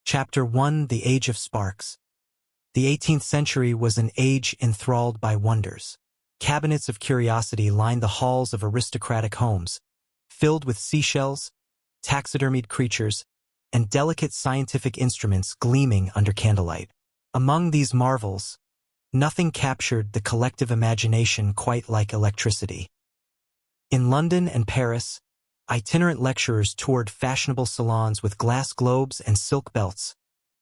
Chapter 1: The Age of Sparks. The 18th century was an age enthralled by wonders. Cabinets of curiosity lined the halls of aristocratic homes, filled with seashells, taxidermied creatures, and delicate scientific instruments gleaming under candlelight. Among these marvels, nothing captured the collective imagination quite like electricity. In London and Paris, itinerant lecturers toured fashionable salons with glass globes and silk belts,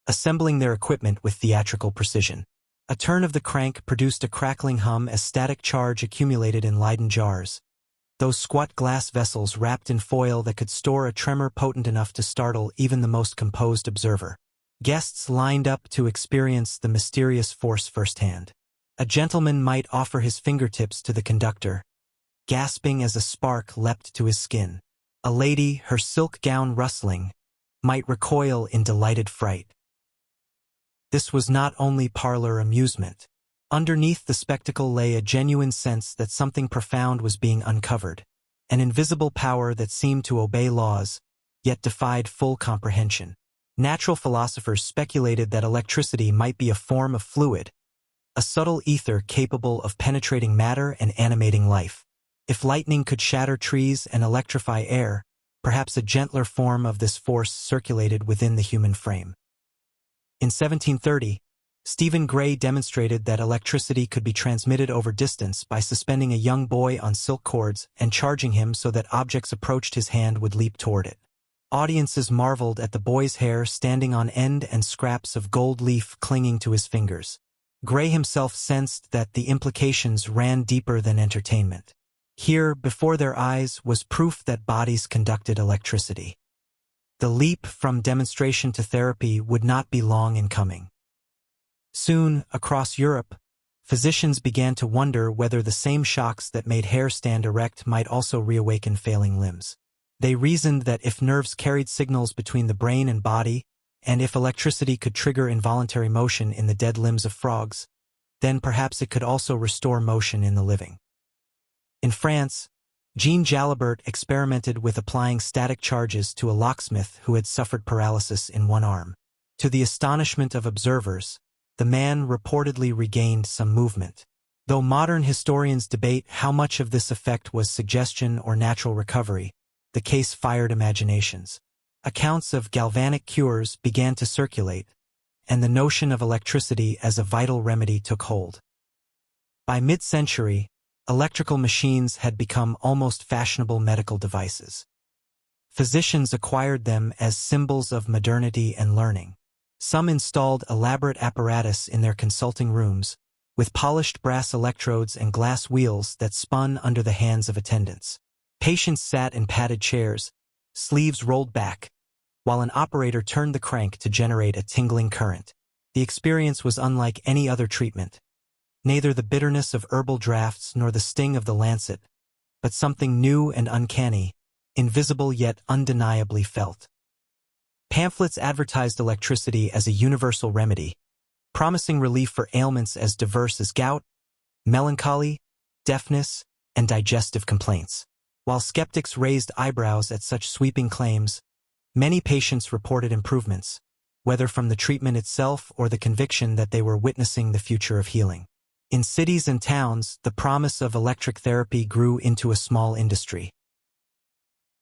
assembling their equipment with theatrical precision. A turn of the crank produced a crackling hum as static charge accumulated in Leyden jars, those squat glass vessels wrapped in foil that could store a tremor potent enough to startle even the most composed observer. Guests lined up to experience the mysterious force firsthand. A gentleman might offer his fingertips to the conductor, gasping as a spark leapt to his skin. A lady, her silk gown rustling, might recoil in delighted fright. This was not only parlor amusement. Underneath the spectacle lay a genuine sense that something profound was being uncovered, an invisible power that seemed to obey laws, yet defied full comprehension. Natural philosophers speculated that electricity might be a form of fluid, a subtle ether capable of penetrating matter and animating life. If lightning could shatter trees and electrify air, perhaps a gentler form of this force circulated within the human frame. In 1730, Stephen Gray demonstrated that electricity could be transmitted over distance by suspending a young boy on silk cords and charging him so that objects approached his hand would leap toward it. Audiences marveled at the boy's hair standing on end and scraps of gold leaf clinging to his fingers. Gray himself sensed that the implications ran deeper than entertainment. Here, before their eyes, was proof that bodies conducted electricity. The leap from demonstration to therapy would not be long in coming. Soon, across Europe, physicians began to wonder whether the same shocks that made hair stand erect might also reawaken failing limbs. They reasoned that if nerves carried signals between the brain and body, and if electricity could trigger involuntary motion in the dead limbs of frogs, then perhaps it could also restore motion in the living. In France, Jean Jalabert experimented with applying static charges to a locksmith who had suffered paralysis in one arm. To the astonishment of observers, the man reportedly regained some movement. Though modern historians debate how much of this effect was suggestion or natural recovery, the case fired imaginations. Accounts of galvanic cures began to circulate, and the notion of electricity as a vital remedy took hold. By mid-century, electrical machines had become almost fashionable medical devices. Physicians acquired them as symbols of modernity and learning. Some installed elaborate apparatus in their consulting rooms, with polished brass electrodes and glass wheels that spun under the hands of attendants. Patients sat in padded chairs, sleeves rolled back, while an operator turned the crank to generate a tingling current. The experience was unlike any other treatment. Neither the bitterness of herbal drafts nor the sting of the lancet, but something new and uncanny, invisible yet undeniably felt. Pamphlets advertised electricity as a universal remedy, promising relief for ailments as diverse as gout, melancholy, deafness, and digestive complaints. While skeptics raised eyebrows at such sweeping claims, many patients reported improvements, whether from the treatment itself or the conviction that they were witnessing the future of healing. In cities and towns, the promise of electric therapy grew into a small industry.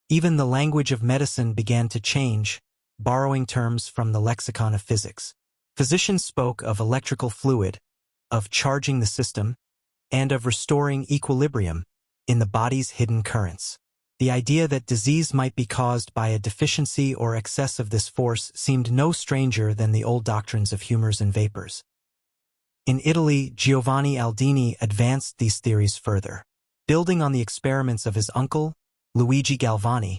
Even the language of medicine began to change, borrowing terms from the lexicon of physics. Physicians spoke of electrical fluid, of charging the system, and of restoring equilibrium in the body's hidden currents. The idea that disease might be caused by a deficiency or excess of this force seemed no stranger than the old doctrines of humors and vapors. In Italy, Giovanni Aldini advanced these theories further. Building on the experiments of his uncle, Luigi Galvani,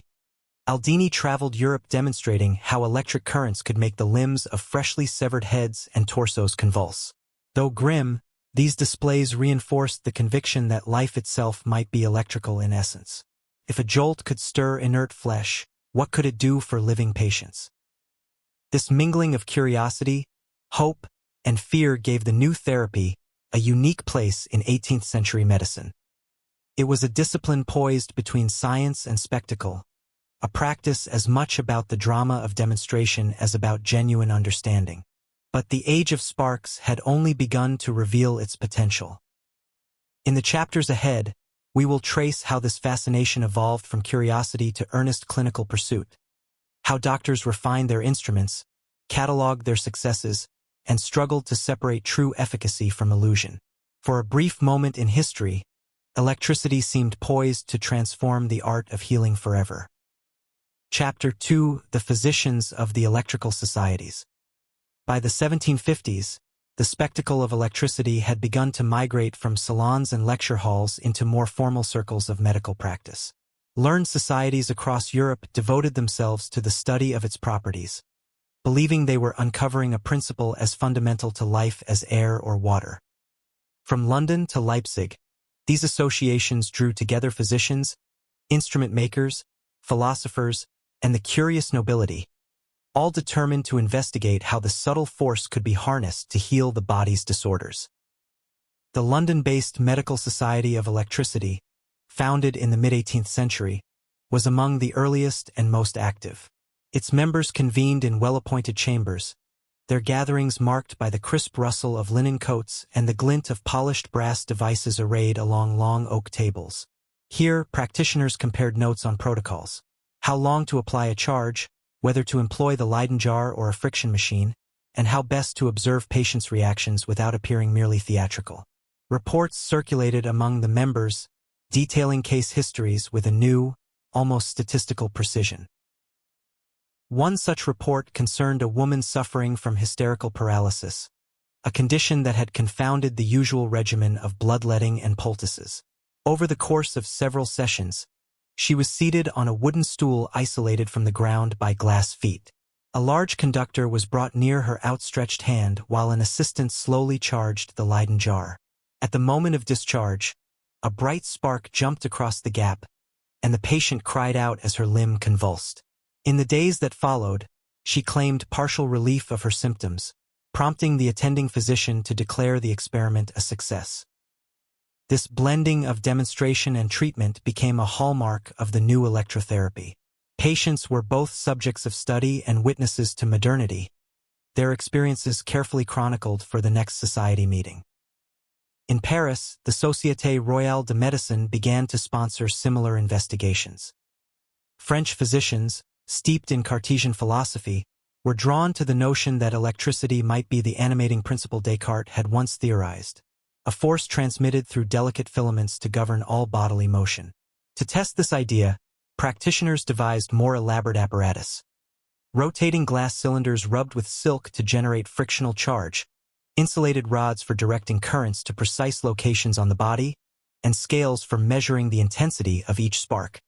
Aldini traveled Europe demonstrating how electric currents could make the limbs of freshly severed heads and torsos convulse. Though grim, these displays reinforced the conviction that life itself might be electrical in essence. If a jolt could stir inert flesh, what could it do for living patients? This mingling of curiosity, hope, and fear gave the new therapy a unique place in 18th century medicine. It was a discipline poised between science and spectacle, a practice as much about the drama of demonstration as about genuine understanding. But the age of sparks had only begun to reveal its potential. In the chapters ahead, we will trace how this fascination evolved from curiosity to earnest clinical pursuit, how doctors refined their instruments, cataloged their successes, and struggled to separate true efficacy from illusion. For a brief moment in history, electricity seemed poised to transform the art of healing forever. Chapter 2: The Physicians of the Electrical Societies. By the 1750s, the spectacle of electricity had begun to migrate from salons and lecture halls into more formal circles of medical practice. Learned societies across Europe devoted themselves to the study of its properties, believing they were uncovering a principle as fundamental to life as air or water. From London to Leipzig, these associations drew together physicians, instrument makers, philosophers, and the curious nobility, all determined to investigate how the subtle force could be harnessed to heal the body's disorders. The London-based Medical Society of Electricity, founded in the mid-18th century, was among the earliest and most active. Its members convened in well-appointed chambers, their gatherings marked by the crisp rustle of linen coats and the glint of polished brass devices arrayed along long oak tables. Here, practitioners compared notes on protocols, how long to apply a charge, whether to employ the Leyden jar or a friction machine, and how best to observe patients' reactions without appearing merely theatrical. Reports circulated among the members, detailing case histories with a new, almost statistical precision. One such report concerned a woman suffering from hysterical paralysis, a condition that had confounded the usual regimen of bloodletting and poultices. Over the course of several sessions, she was seated on a wooden stool isolated from the ground by glass feet. A large conductor was brought near her outstretched hand while an assistant slowly charged the Leyden jar. At the moment of discharge, a bright spark jumped across the gap, and the patient cried out as her limb convulsed. In the days that followed, she claimed partial relief of her symptoms, prompting the attending physician to declare the experiment a success. This blending of demonstration and treatment became a hallmark of the new electrotherapy. Patients were both subjects of study and witnesses to modernity, their experiences carefully chronicled for the next society meeting. In Paris, the Société Royale de Médecine began to sponsor similar investigations. French physicians, steeped in Cartesian philosophy, were drawn to the notion that electricity might be the animating principle Descartes had once theorized, a force transmitted through delicate filaments to govern all bodily motion. To test this idea, practitioners devised more elaborate apparatus. Rotating glass cylinders rubbed with silk to generate frictional charge, insulated rods for directing currents to precise locations on the body, and scales for measuring the intensity of each spark.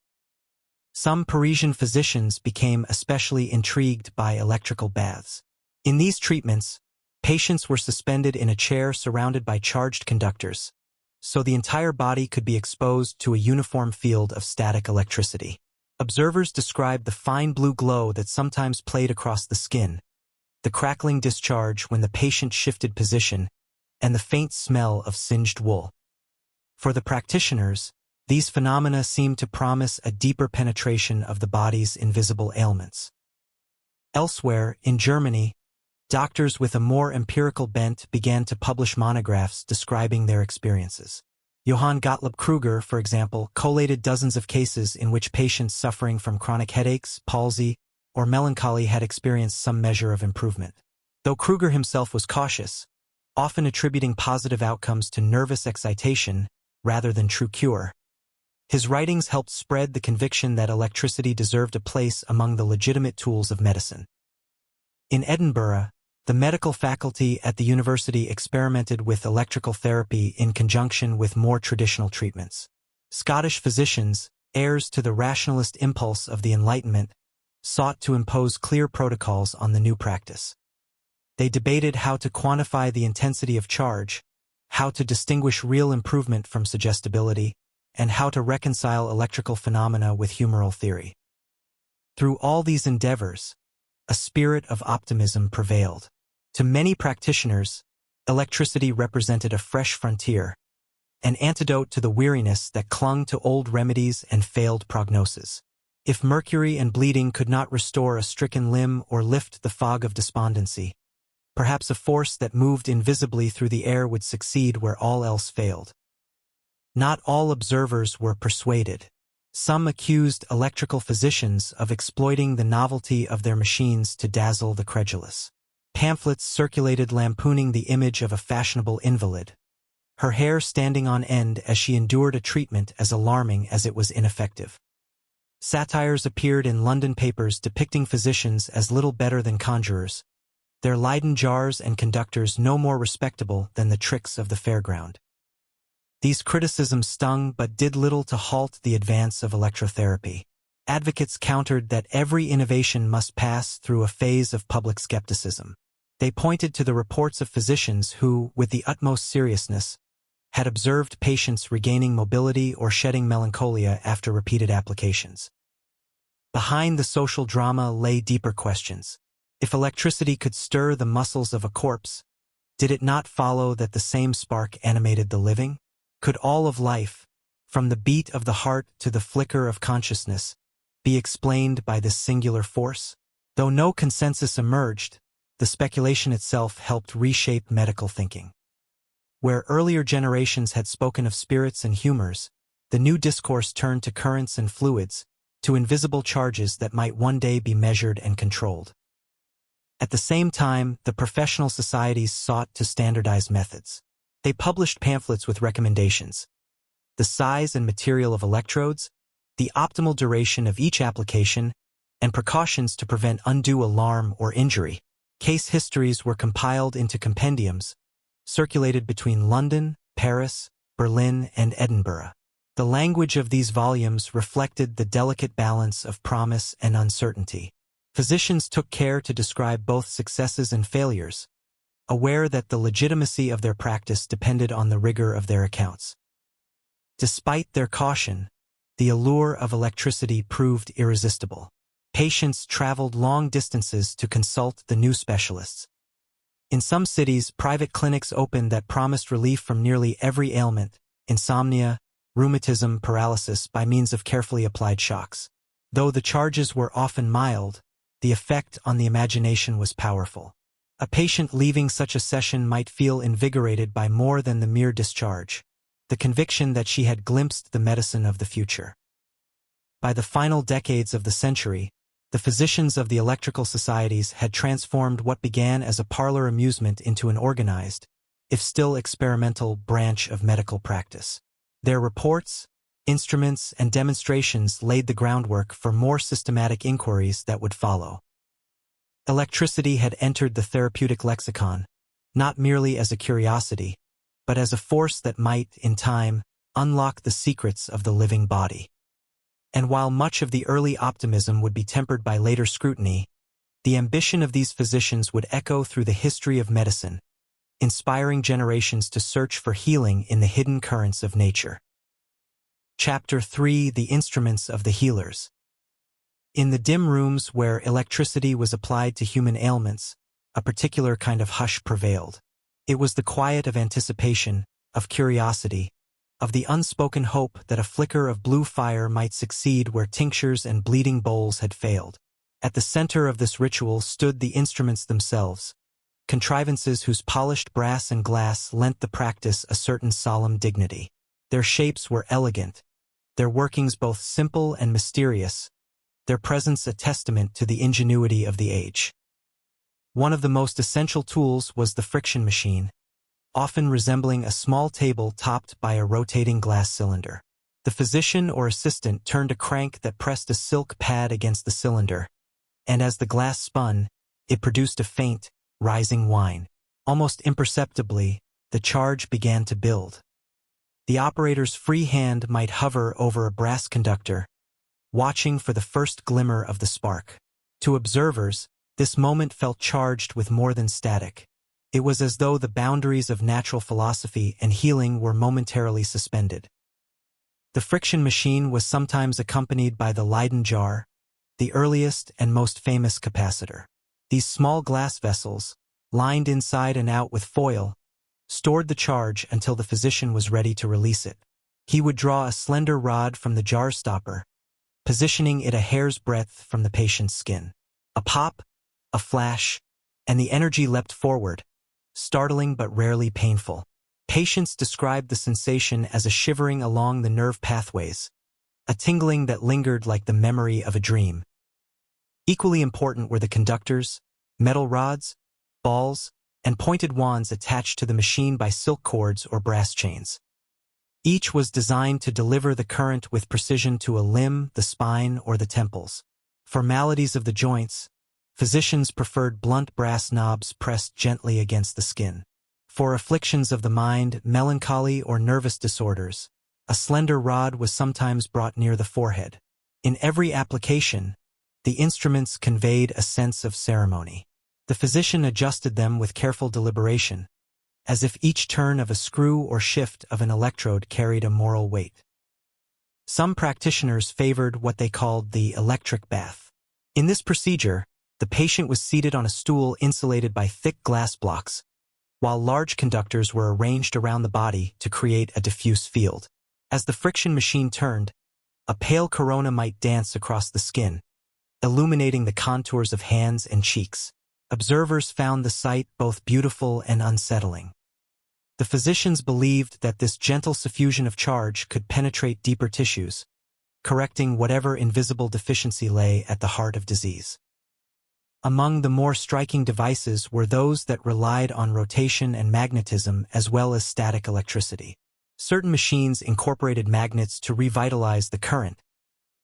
Some Parisian physicians became especially intrigued by electrical baths. In these treatments, patients were suspended in a chair surrounded by charged conductors, so the entire body could be exposed to a uniform field of static electricity. Observers described the fine blue glow that sometimes played across the skin, the crackling discharge when the patient shifted position, and the faint smell of singed wool. For the practitioners, these phenomena seemed to promise a deeper penetration of the body's invisible ailments. Elsewhere, in Germany, doctors with a more empirical bent began to publish monographs describing their experiences. Johann Gottlieb Kruger, for example, collated dozens of cases in which patients suffering from chronic headaches, palsy, or melancholy had experienced some measure of improvement. Though Kruger himself was cautious, often attributing positive outcomes to nervous excitation rather than true cure, his writings helped spread the conviction that electricity deserved a place among the legitimate tools of medicine. In Edinburgh, the medical faculty at the university experimented with electrical therapy in conjunction with more traditional treatments. Scottish physicians, heirs to the rationalist impulse of the Enlightenment, sought to impose clear protocols on the new practice. They debated how to quantify the intensity of charge, how to distinguish real improvement from suggestibility, and how to reconcile electrical phenomena with humoral theory. Through all these endeavors, a spirit of optimism prevailed. To many practitioners, electricity represented a fresh frontier, an antidote to the weariness that clung to old remedies and failed prognosis. If mercury and bleeding could not restore a stricken limb or lift the fog of despondency, perhaps a force that moved invisibly through the air would succeed where all else failed. Not all observers were persuaded. Some accused electrical physicians of exploiting the novelty of their machines to dazzle the credulous. Pamphlets circulated lampooning the image of a fashionable invalid, her hair standing on end as she endured a treatment as alarming as it was ineffective. Satires appeared in London papers depicting physicians as little better than conjurers, their Leyden jars and conductors no more respectable than the tricks of the fairground. These criticisms stung but did little to halt the advance of electrotherapy. Advocates countered that every innovation must pass through a phase of public skepticism. They pointed to the reports of physicians who, with the utmost seriousness, had observed patients regaining mobility or shedding melancholia after repeated applications. Behind the social drama lay deeper questions. If electricity could stir the muscles of a corpse, did it not follow that the same spark animated the living? Could all of life, from the beat of the heart to the flicker of consciousness, be explained by this singular force? Though no consensus emerged, the speculation itself helped reshape medical thinking. Where earlier generations had spoken of spirits and humors, the new discourse turned to currents and fluids, to invisible charges that might one day be measured and controlled. At the same time, the professional societies sought to standardize methods. They published pamphlets with recommendations: the size and material of electrodes, the optimal duration of each application, and precautions to prevent undue alarm or injury. Case histories were compiled into compendiums, circulated between London, Paris, Berlin, and Edinburgh. The language of these volumes reflected the delicate balance of promise and uncertainty. Physicians took care to describe both successes and failures, aware that the legitimacy of their practice depended on the rigor of their accounts. Despite their caution, the allure of electricity proved irresistible. Patients traveled long distances to consult the new specialists. In some cities, private clinics opened that promised relief from nearly every ailment: insomnia, rheumatism, paralysis, by means of carefully applied shocks. Though the charges were often mild, the effect on the imagination was powerful. A patient leaving such a session might feel invigorated by more than the mere discharge, the conviction that she had glimpsed the medicine of the future. By the final decades of the century, the physicians of the electrical societies had transformed what began as a parlor amusement into an organized, if still experimental, branch of medical practice. Their reports, instruments, and demonstrations laid the groundwork for more systematic inquiries that would follow. Electricity had entered the therapeutic lexicon, not merely as a curiosity, but as a force that might, in time, unlock the secrets of the living body. And while much of the early optimism would be tempered by later scrutiny, the ambition of these physicians would echo through the history of medicine, inspiring generations to search for healing in the hidden currents of nature. Chapter 3: The Instruments of the Healers. In the dim rooms where electricity was applied to human ailments, a particular kind of hush prevailed. It was the quiet of anticipation, of curiosity, of the unspoken hope that a flicker of blue fire might succeed where tinctures and bleeding bowls had failed. At the center of this ritual stood the instruments themselves, contrivances whose polished brass and glass lent the practice a certain solemn dignity. Their shapes were elegant, their workings both simple and mysterious, their presence a testament to the ingenuity of the age. One of the most essential tools was the friction machine, often resembling a small table topped by a rotating glass cylinder. The physician or assistant turned a crank that pressed a silk pad against the cylinder, and as the glass spun, it produced a faint, rising whine. Almost imperceptibly, the charge began to build. The operator's free hand might hover over a brass conductor, watching for the first glimmer of the spark. To observers, this moment felt charged with more than static. It was as though the boundaries of natural philosophy and healing were momentarily suspended. The friction machine was sometimes accompanied by the Leyden jar, the earliest and most famous capacitor. These small glass vessels, lined inside and out with foil, stored the charge until the physician was ready to release it. He would draw a slender rod from the jar stopper, positioning it a hair's breadth from the patient's skin. A pop, a flash, and the energy leapt forward, startling but rarely painful. Patients described the sensation as a shivering along the nerve pathways, a tingling that lingered like the memory of a dream. Equally important were the conductors, metal rods, balls, and pointed wands attached to the machine by silk cords or brass chains. Each was designed to deliver the current with precision to a limb, the spine, or the temples. For maladies of the joints, physicians preferred blunt brass knobs pressed gently against the skin. For afflictions of the mind, melancholy, or nervous disorders, a slender rod was sometimes brought near the forehead. In every application, the instruments conveyed a sense of ceremony. The physician adjusted them with careful deliberation, as if each turn of a screw or shift of an electrode carried a moral weight. Some practitioners favored what they called the electric bath. In this procedure, the patient was seated on a stool insulated by thick glass blocks, while large conductors were arranged around the body to create a diffuse field. As the friction machine turned, a pale corona might dance across the skin, illuminating the contours of hands and cheeks. Observers found the sight both beautiful and unsettling. The physicians believed that this gentle suffusion of charge could penetrate deeper tissues, correcting whatever invisible deficiency lay at the heart of disease. Among the more striking devices were those that relied on rotation and magnetism as well as static electricity. Certain machines incorporated magnets to revitalize the current,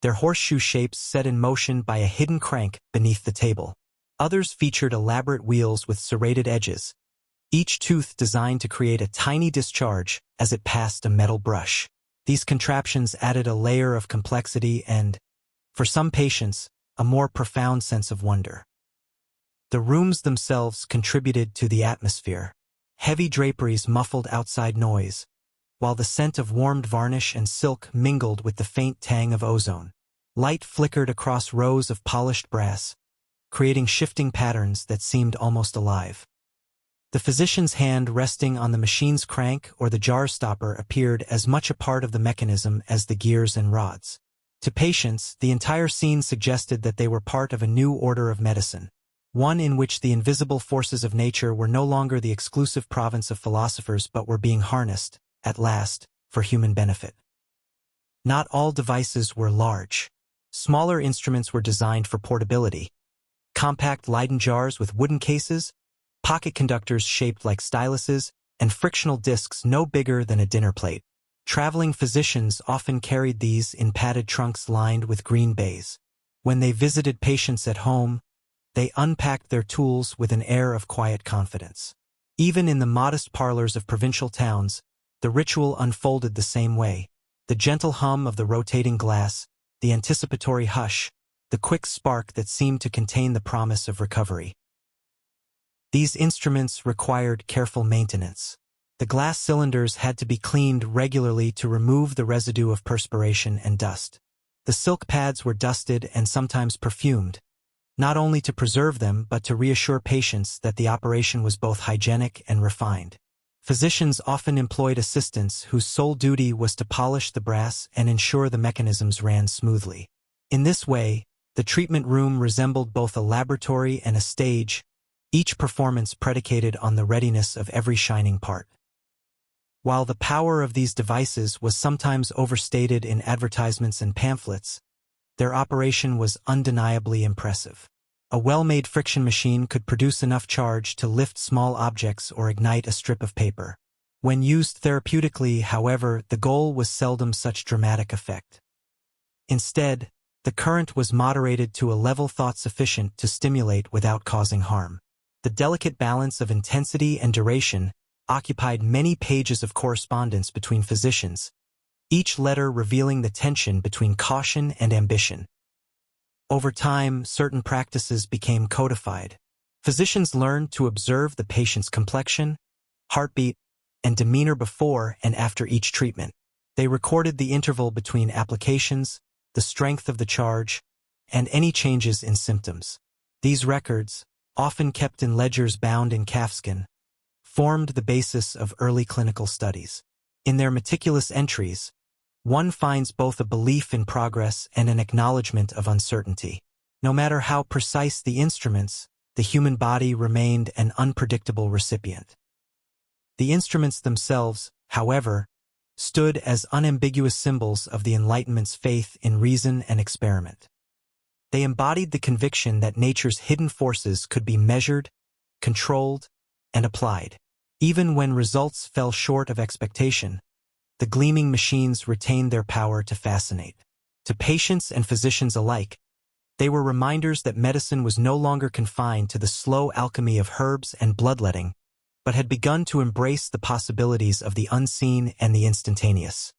their horseshoe shapes set in motion by a hidden crank beneath the table. Others featured elaborate wheels with serrated edges, each tooth designed to create a tiny discharge as it passed a metal brush. These contraptions added a layer of complexity and, for some patients, a more profound sense of wonder. The rooms themselves contributed to the atmosphere. Heavy draperies muffled outside noise, while the scent of warmed varnish and silk mingled with the faint tang of ozone. Light flickered across rows of polished brass, creating shifting patterns that seemed almost alive. The physician's hand resting on the machine's crank or the jar stopper appeared as much a part of the mechanism as the gears and rods. To patients, the entire scene suggested that they were part of a new order of medicine, one in which the invisible forces of nature were no longer the exclusive province of philosophers but were being harnessed, at last, for human benefit. Not all devices were large. Smaller instruments were designed for portability. Compact Leyden jars with wooden cases, pocket conductors shaped like styluses, and frictional discs no bigger than a dinner plate. Traveling physicians often carried these in padded trunks lined with green baize. When they visited patients at home, they unpacked their tools with an air of quiet confidence. Even in the modest parlors of provincial towns, the ritual unfolded the same way. The gentle hum of the rotating glass, the anticipatory hush, the quick spark that seemed to contain the promise of recovery. These instruments required careful maintenance. The glass cylinders had to be cleaned regularly to remove the residue of perspiration and dust. The silk pads were dusted and sometimes perfumed, not only to preserve them but to reassure patients that the operation was both hygienic and refined. Physicians often employed assistants whose sole duty was to polish the brass and ensure the mechanisms ran smoothly. In this way, the treatment room resembled both a laboratory and a stage, each performance predicated on the readiness of every shining part. While the power of these devices was sometimes overstated in advertisements and pamphlets, their operation was undeniably impressive. A well-made friction machine could produce enough charge to lift small objects or ignite a strip of paper. When used therapeutically, however, the goal was seldom such dramatic effect. Instead, the current was moderated to a level thought sufficient to stimulate without causing harm. The delicate balance of intensity and duration occupied many pages of correspondence between physicians, each letter revealing the tension between caution and ambition. Over time, certain practices became codified. Physicians learned to observe the patient's complexion, heartbeat, and demeanor before and after each treatment. They recorded the interval between applications, the strength of the charge, and any changes in symptoms. These records, often kept in ledgers bound in calfskin, formed the basis of early clinical studies. In their meticulous entries, one finds both a belief in progress and an acknowledgement of uncertainty. No matter how precise the instruments, the human body remained an unpredictable recipient. The instruments themselves, however, stood as unambiguous symbols of the Enlightenment's faith in reason and experiment. They embodied the conviction that nature's hidden forces could be measured, controlled, and applied. Even when results fell short of expectation, the gleaming machines retained their power to fascinate. To patients and physicians alike, they were reminders that medicine was no longer confined to the slow alchemy of herbs and bloodletting, but had begun to embrace the possibilities of the unseen and the instantaneous.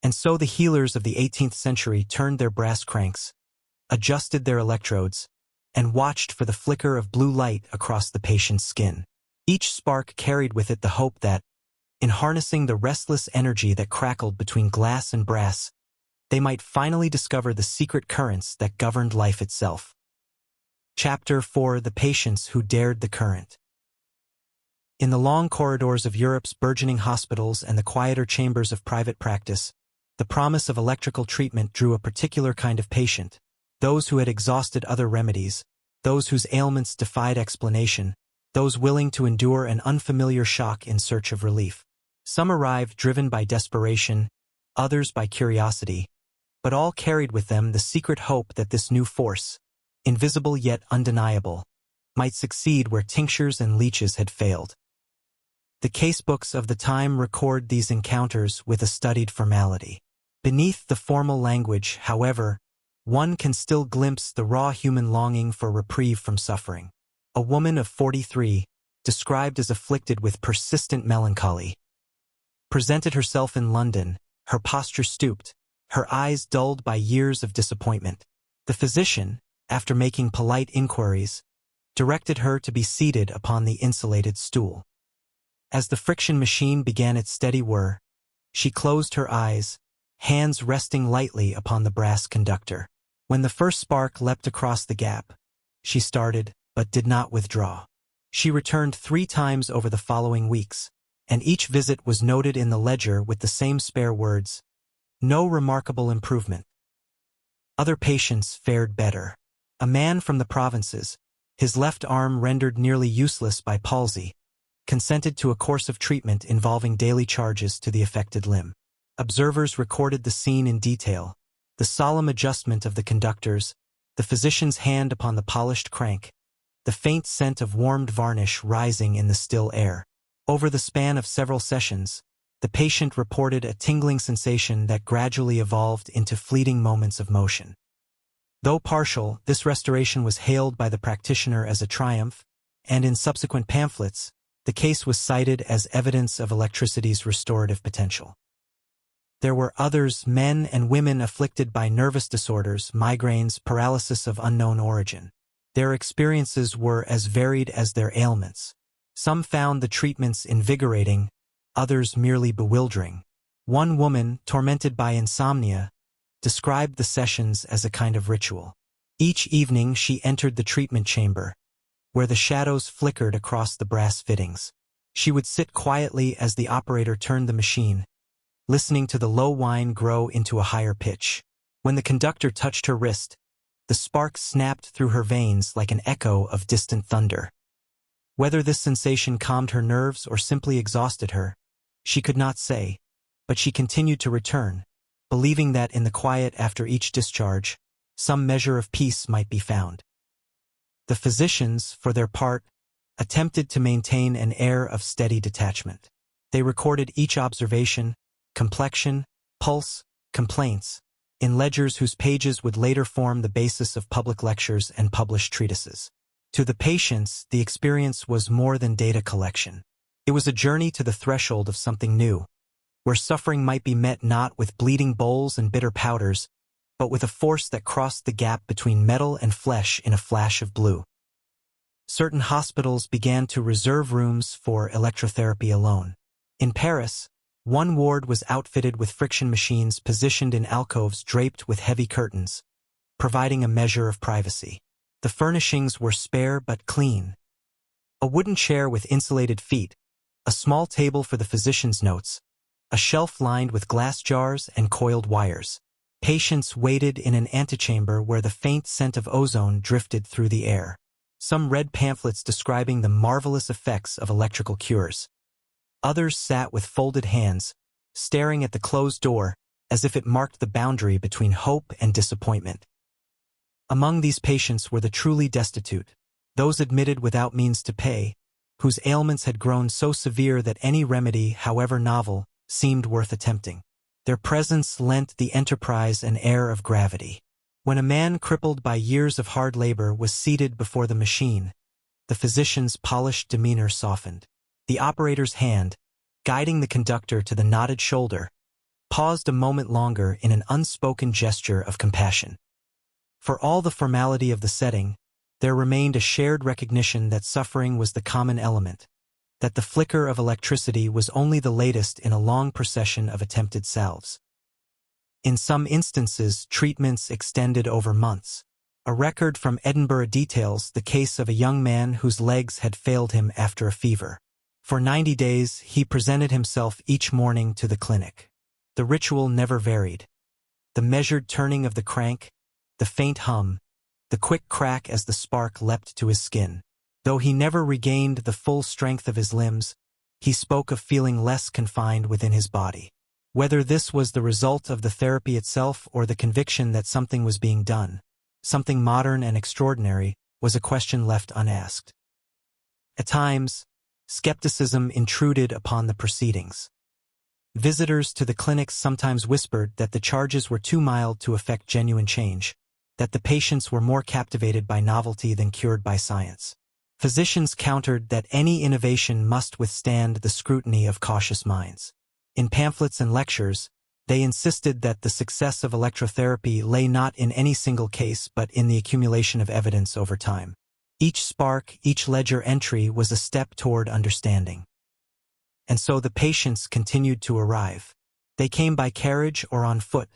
And so the healers of the 18th century turned their brass cranks, adjusted their electrodes, and watched for the flicker of blue light across the patient's skin. Each spark carried with it the hope that, in harnessing the restless energy that crackled between glass and brass, they might finally discover the secret currents that governed life itself. Chapter 4: The Patients Who Dared the Current. In the long corridors of Europe's burgeoning hospitals and the quieter chambers of private practice, the promise of electrical treatment drew a particular kind of patient, those who had exhausted other remedies, those whose ailments defied explanation, those willing to endure an unfamiliar shock in search of relief. Some arrived driven by desperation, others by curiosity, but all carried with them the secret hope that this new force, invisible yet undeniable, might succeed where tinctures and leeches had failed. The casebooks of the time record these encounters with a studied formality. Beneath the formal language, however, one can still glimpse the raw human longing for reprieve from suffering. A woman of 43, described as afflicted with persistent melancholy, presented herself in London, her posture stooped, her eyes dulled by years of disappointment. The physician, after making polite inquiries, directed her to be seated upon the insulated stool. As the friction machine began its steady whir, she closed her eyes, hands resting lightly upon the brass conductor. When the first spark leapt across the gap, she started, but did not withdraw. She returned 3 times over the following weeks, and each visit was noted in the ledger with the same spare words: "No remarkable improvement." Other patients fared better. A man from the provinces, his left arm rendered nearly useless by palsy, consented to a course of treatment involving daily charges to the affected limb. Observers recorded the scene in detail: the solemn adjustment of the conductors, the physician's hand upon the polished crank, the faint scent of warmed varnish rising in the still air. Over the span of several sessions, the patient reported a tingling sensation that gradually evolved into fleeting moments of motion. Though partial, this restoration was hailed by the practitioner as a triumph, and in subsequent pamphlets, the case was cited as evidence of electricity's restorative potential. There were others, men and women afflicted by nervous disorders, migraines, paralysis of unknown origin. Their experiences were as varied as their ailments. Some found the treatments invigorating, others merely bewildering. One woman, tormented by insomnia, described the sessions as a kind of ritual. Each evening she entered the treatment chamber, where the shadows flickered across the brass fittings. She would sit quietly as the operator turned the machine, listening to the low whine grow into a higher pitch. When the conductor touched her wrist, the sparks snapped through her veins like an echo of distant thunder. Whether this sensation calmed her nerves or simply exhausted her, she could not say, but she continued to return, believing that in the quiet after each discharge, some measure of peace might be found. The physicians, for their part, attempted to maintain an air of steady detachment. They recorded each observation, complexion, pulse, complaints, in ledgers whose pages would later form the basis of public lectures and published treatises. To the patients, the experience was more than data collection. It was a journey to the threshold of something new, where suffering might be met not with bleeding bowls and bitter powders, but with a force that crossed the gap between metal and flesh in a flash of blue. Certain hospitals began to reserve rooms for electrotherapy alone. In Paris, one ward was outfitted with friction machines positioned in alcoves draped with heavy curtains, providing a measure of privacy. The furnishings were spare but clean. A wooden chair with insulated feet, a small table for the physician's notes, a shelf lined with glass jars and coiled wires. Patients waited in an antechamber where the faint scent of ozone drifted through the air. Some read pamphlets describing the marvelous effects of electrical cures. Others sat with folded hands, staring at the closed door as if it marked the boundary between hope and disappointment. Among these patients were the truly destitute, those admitted without means to pay, whose ailments had grown so severe that any remedy, however novel, seemed worth attempting. Their presence lent the enterprise an air of gravity. When a man crippled by years of hard labor was seated before the machine, the physician's polished demeanor softened. The operator's hand, guiding the conductor to the knotted shoulder, paused a moment longer in an unspoken gesture of compassion. For all the formality of the setting, there remained a shared recognition that suffering was the common element, that the flicker of electricity was only the latest in a long procession of attempted salves. In some instances, treatments extended over months. A record from Edinburgh details the case of a young man whose legs had failed him after a fever. For 90 days, he presented himself each morning to the clinic. The ritual never varied. The measured turning of the crank, the faint hum, the quick crack as the spark leapt to his skin. Though he never regained the full strength of his limbs, he spoke of feeling less confined within his body. Whether this was the result of the therapy itself or the conviction that something was being done, something modern and extraordinary, was a question left unasked. At times, skepticism intruded upon the proceedings. Visitors to the clinics sometimes whispered that the charges were too mild to effect genuine change, that the patients were more captivated by novelty than cured by science. Physicians countered that any innovation must withstand the scrutiny of cautious minds. In pamphlets and lectures, they insisted that the success of electrotherapy lay not in any single case but in the accumulation of evidence over time. Each spark, each ledger entry was a step toward understanding. And so the patients continued to arrive. They came by carriage or on foot,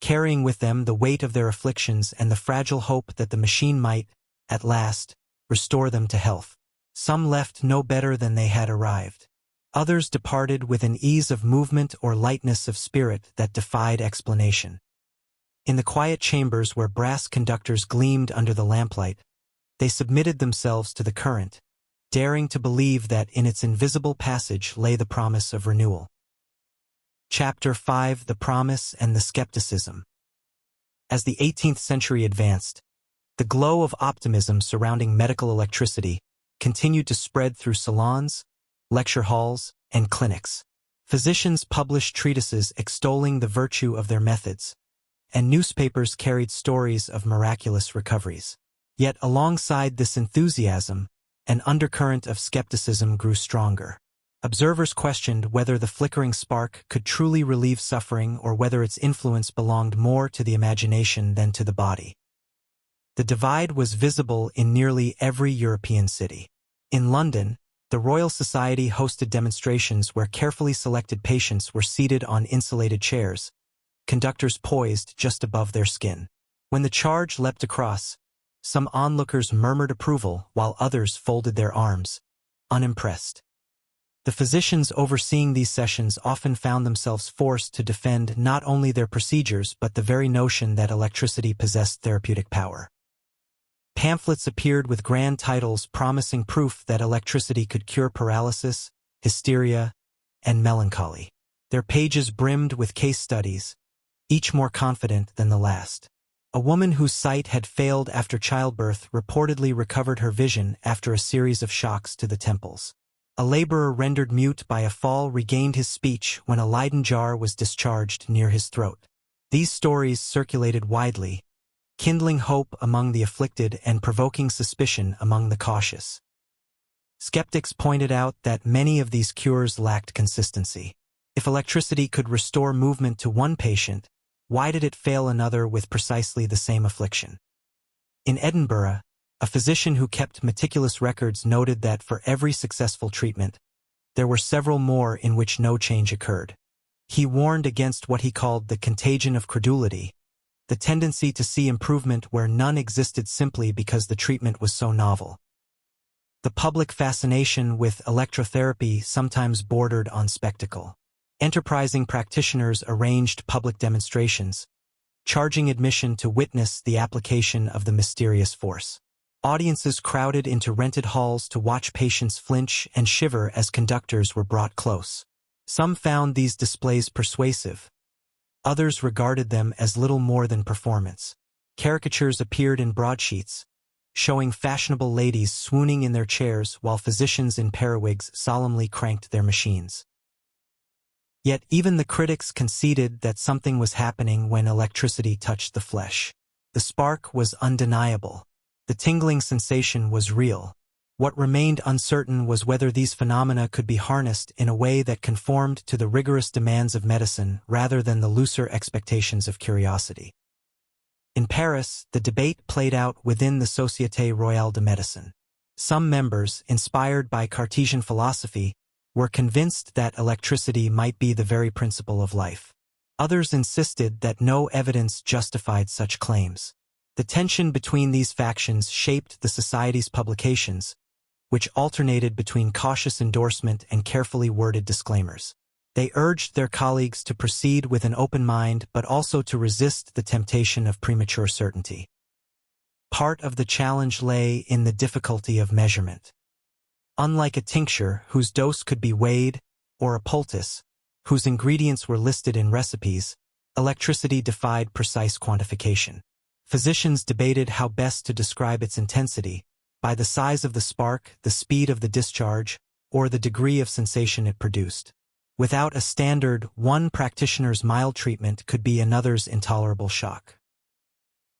carrying with them the weight of their afflictions and the fragile hope that the machine might, at last, restore them to health. Some left no better than they had arrived. Others departed with an ease of movement or lightness of spirit that defied explanation. In the quiet chambers where brass conductors gleamed under the lamplight, they submitted themselves to the current, daring to believe that in its invisible passage lay the promise of renewal. Chapter 5: The Promise and the Skepticism. As the 18th century advanced, the glow of optimism surrounding medical electricity continued to spread through salons, lecture halls, and clinics. Physicians published treatises extolling the virtue of their methods, and newspapers carried stories of miraculous recoveries. Yet alongside this enthusiasm, an undercurrent of skepticism grew stronger. Observers questioned whether the flickering spark could truly relieve suffering or whether its influence belonged more to the imagination than to the body. The divide was visible in nearly every European city. In London, the Royal Society hosted demonstrations where carefully selected patients were seated on insulated chairs, conductors poised just above their skin. When the charge leapt across, some onlookers murmured approval while others folded their arms, unimpressed. The physicians overseeing these sessions often found themselves forced to defend not only their procedures but the very notion that electricity possessed therapeutic power. Pamphlets appeared with grand titles promising proof that electricity could cure paralysis, hysteria, and melancholy. Their pages brimmed with case studies, each more confident than the last. A woman whose sight had failed after childbirth reportedly recovered her vision after a series of shocks to the temples. A laborer rendered mute by a fall regained his speech when a Leyden jar was discharged near his throat. These stories circulated widely, kindling hope among the afflicted and provoking suspicion among the cautious. Skeptics pointed out that many of these cures lacked consistency. If electricity could restore movement to one patient, why did it fail another with precisely the same affliction? In Edinburgh, a physician who kept meticulous records noted that for every successful treatment, there were several more in which no change occurred. He warned against what he called the contagion of credulity, the tendency to see improvement where none existed simply because the treatment was so novel. The public fascination with electrotherapy sometimes bordered on spectacle. Enterprising practitioners arranged public demonstrations, charging admission to witness the application of the mysterious force. Audiences crowded into rented halls to watch patients flinch and shiver as conductors were brought close. Some found these displays persuasive. Others regarded them as little more than performance. Caricatures appeared in broadsheets, showing fashionable ladies swooning in their chairs while physicians in periwigs solemnly cranked their machines. Yet even the critics conceded that something was happening when electricity touched the flesh. The spark was undeniable. The tingling sensation was real. What remained uncertain was whether these phenomena could be harnessed in a way that conformed to the rigorous demands of medicine rather than the looser expectations of curiosity. In Paris, the debate played out within the Société Royale de Médecine. Some members, inspired by Cartesian philosophy, were convinced that electricity might be the very principle of life. Others insisted that no evidence justified such claims. The tension between these factions shaped the Society's publications, which alternated between cautious endorsement and carefully worded disclaimers. They urged their colleagues to proceed with an open mind but also to resist the temptation of premature certainty. Part of the challenge lay in the difficulty of measurement. Unlike a tincture, whose dose could be weighed, or a poultice, whose ingredients were listed in recipes, electricity defied precise quantification. Physicians debated how best to describe its intensity, by the size of the spark, the speed of the discharge, or the degree of sensation it produced. Without a standard, one practitioner's mild treatment could be another's intolerable shock.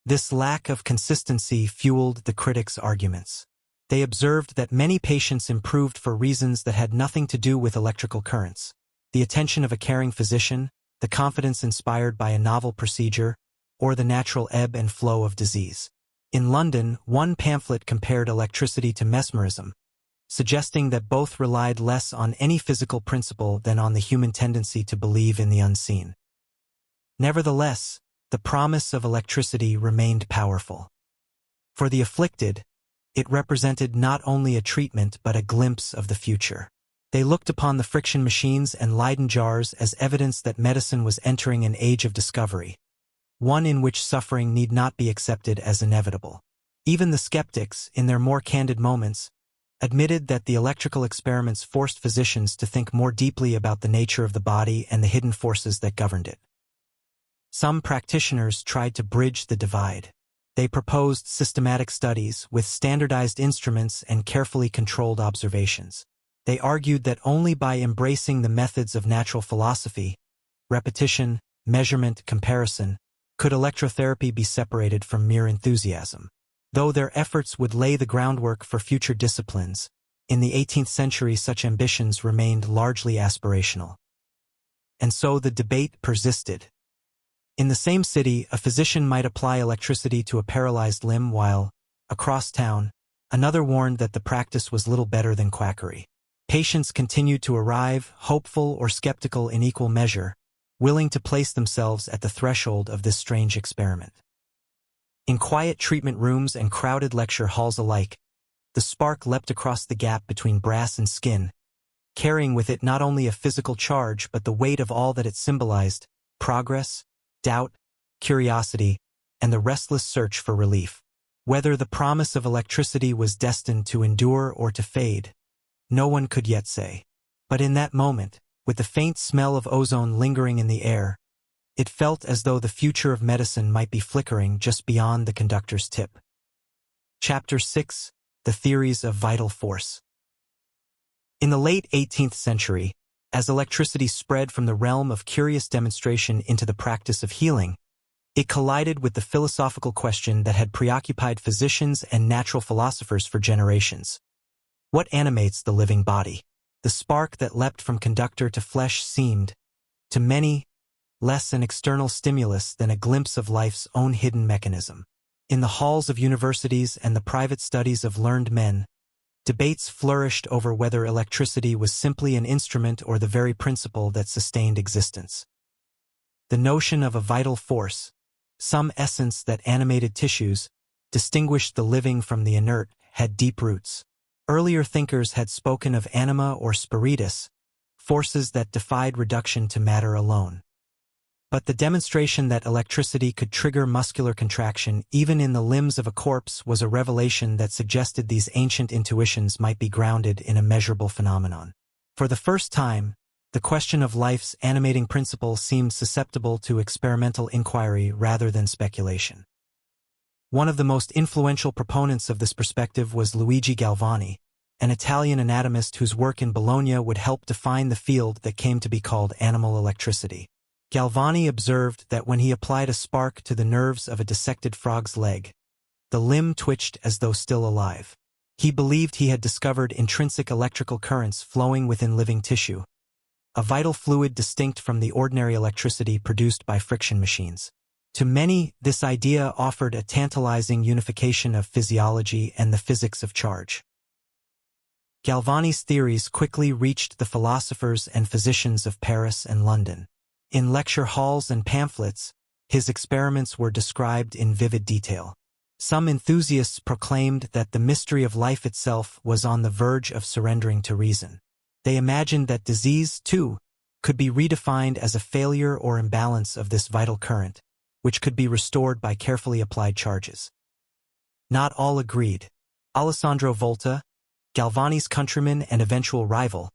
This lack of consistency fueled the critics' arguments. They observed that many patients improved for reasons that had nothing to do with electrical currents: the attention of a caring physician, the confidence inspired by a novel procedure, or the natural ebb and flow of disease. In London, one pamphlet compared electricity to mesmerism, suggesting that both relied less on any physical principle than on the human tendency to believe in the unseen. Nevertheless, the promise of electricity remained powerful. For the afflicted, it represented not only a treatment but a glimpse of the future. They looked upon the friction machines and Leyden jars as evidence that medicine was entering an age of discovery, one in which suffering need not be accepted as inevitable. Even the skeptics, in their more candid moments, admitted that the electrical experiments forced physicians to think more deeply about the nature of the body and the hidden forces that governed it. Some practitioners tried to bridge the divide. They proposed systematic studies with standardized instruments and carefully controlled observations. They argued that only by embracing the methods of natural philosophy, repetition, measurement, comparison, could electrotherapy be separated from mere enthusiasm. Though their efforts would lay the groundwork for future disciplines, in the 18th century such ambitions remained largely aspirational. And so the debate persisted. In the same city, a physician might apply electricity to a paralyzed limb while, across town, another warned that the practice was little better than quackery. Patients continued to arrive, hopeful or skeptical in equal measure, willing to place themselves at the threshold of this strange experiment. In quiet treatment rooms and crowded lecture halls alike, the spark leapt across the gap between brass and skin, carrying with it not only a physical charge but the weight of all that it symbolized: progress, doubt, curiosity, and the restless search for relief. Whether the promise of electricity was destined to endure or to fade, no one could yet say. But in that moment, with the faint smell of ozone lingering in the air, it felt as though the future of medicine might be flickering just beyond the conductor's tip. Chapter 6: The Theories of Vital Force. In the late 18th century, as electricity spread from the realm of curious demonstration into the practice of healing, it collided with the philosophical question that had preoccupied physicians and natural philosophers for generations. What animates the living body? The spark that leapt from conductor to flesh seemed, to many, less an external stimulus than a glimpse of life's own hidden mechanism. In the halls of universities and the private studies of learned men, debates flourished over whether electricity was simply an instrument or the very principle that sustained existence. The notion of a vital force, some essence that animated tissues, distinguished the living from the inert, had deep roots. Earlier thinkers had spoken of anima or spiritus, forces that defied reduction to matter alone. But the demonstration that electricity could trigger muscular contraction even in the limbs of a corpse was a revelation that suggested these ancient intuitions might be grounded in a measurable phenomenon. For the first time, the question of life's animating principle seemed susceptible to experimental inquiry rather than speculation. One of the most influential proponents of this perspective was Luigi Galvani, an Italian anatomist whose work in Bologna would help define the field that came to be called animal electricity. Galvani observed that when he applied a spark to the nerves of a dissected frog's leg, the limb twitched as though still alive. He believed he had discovered intrinsic electrical currents flowing within living tissue, a vital fluid distinct from the ordinary electricity produced by friction machines. To many, this idea offered a tantalizing unification of physiology and the physics of charge. Galvani's theories quickly reached the philosophers and physicians of Paris and London. In lecture halls and pamphlets, his experiments were described in vivid detail. Some enthusiasts proclaimed that the mystery of life itself was on the verge of surrendering to reason. They imagined that disease, too, could be redefined as a failure or imbalance of this vital current, which could be restored by carefully applied charges. Not all agreed. Alessandro Volta, Galvani's countryman and eventual rival,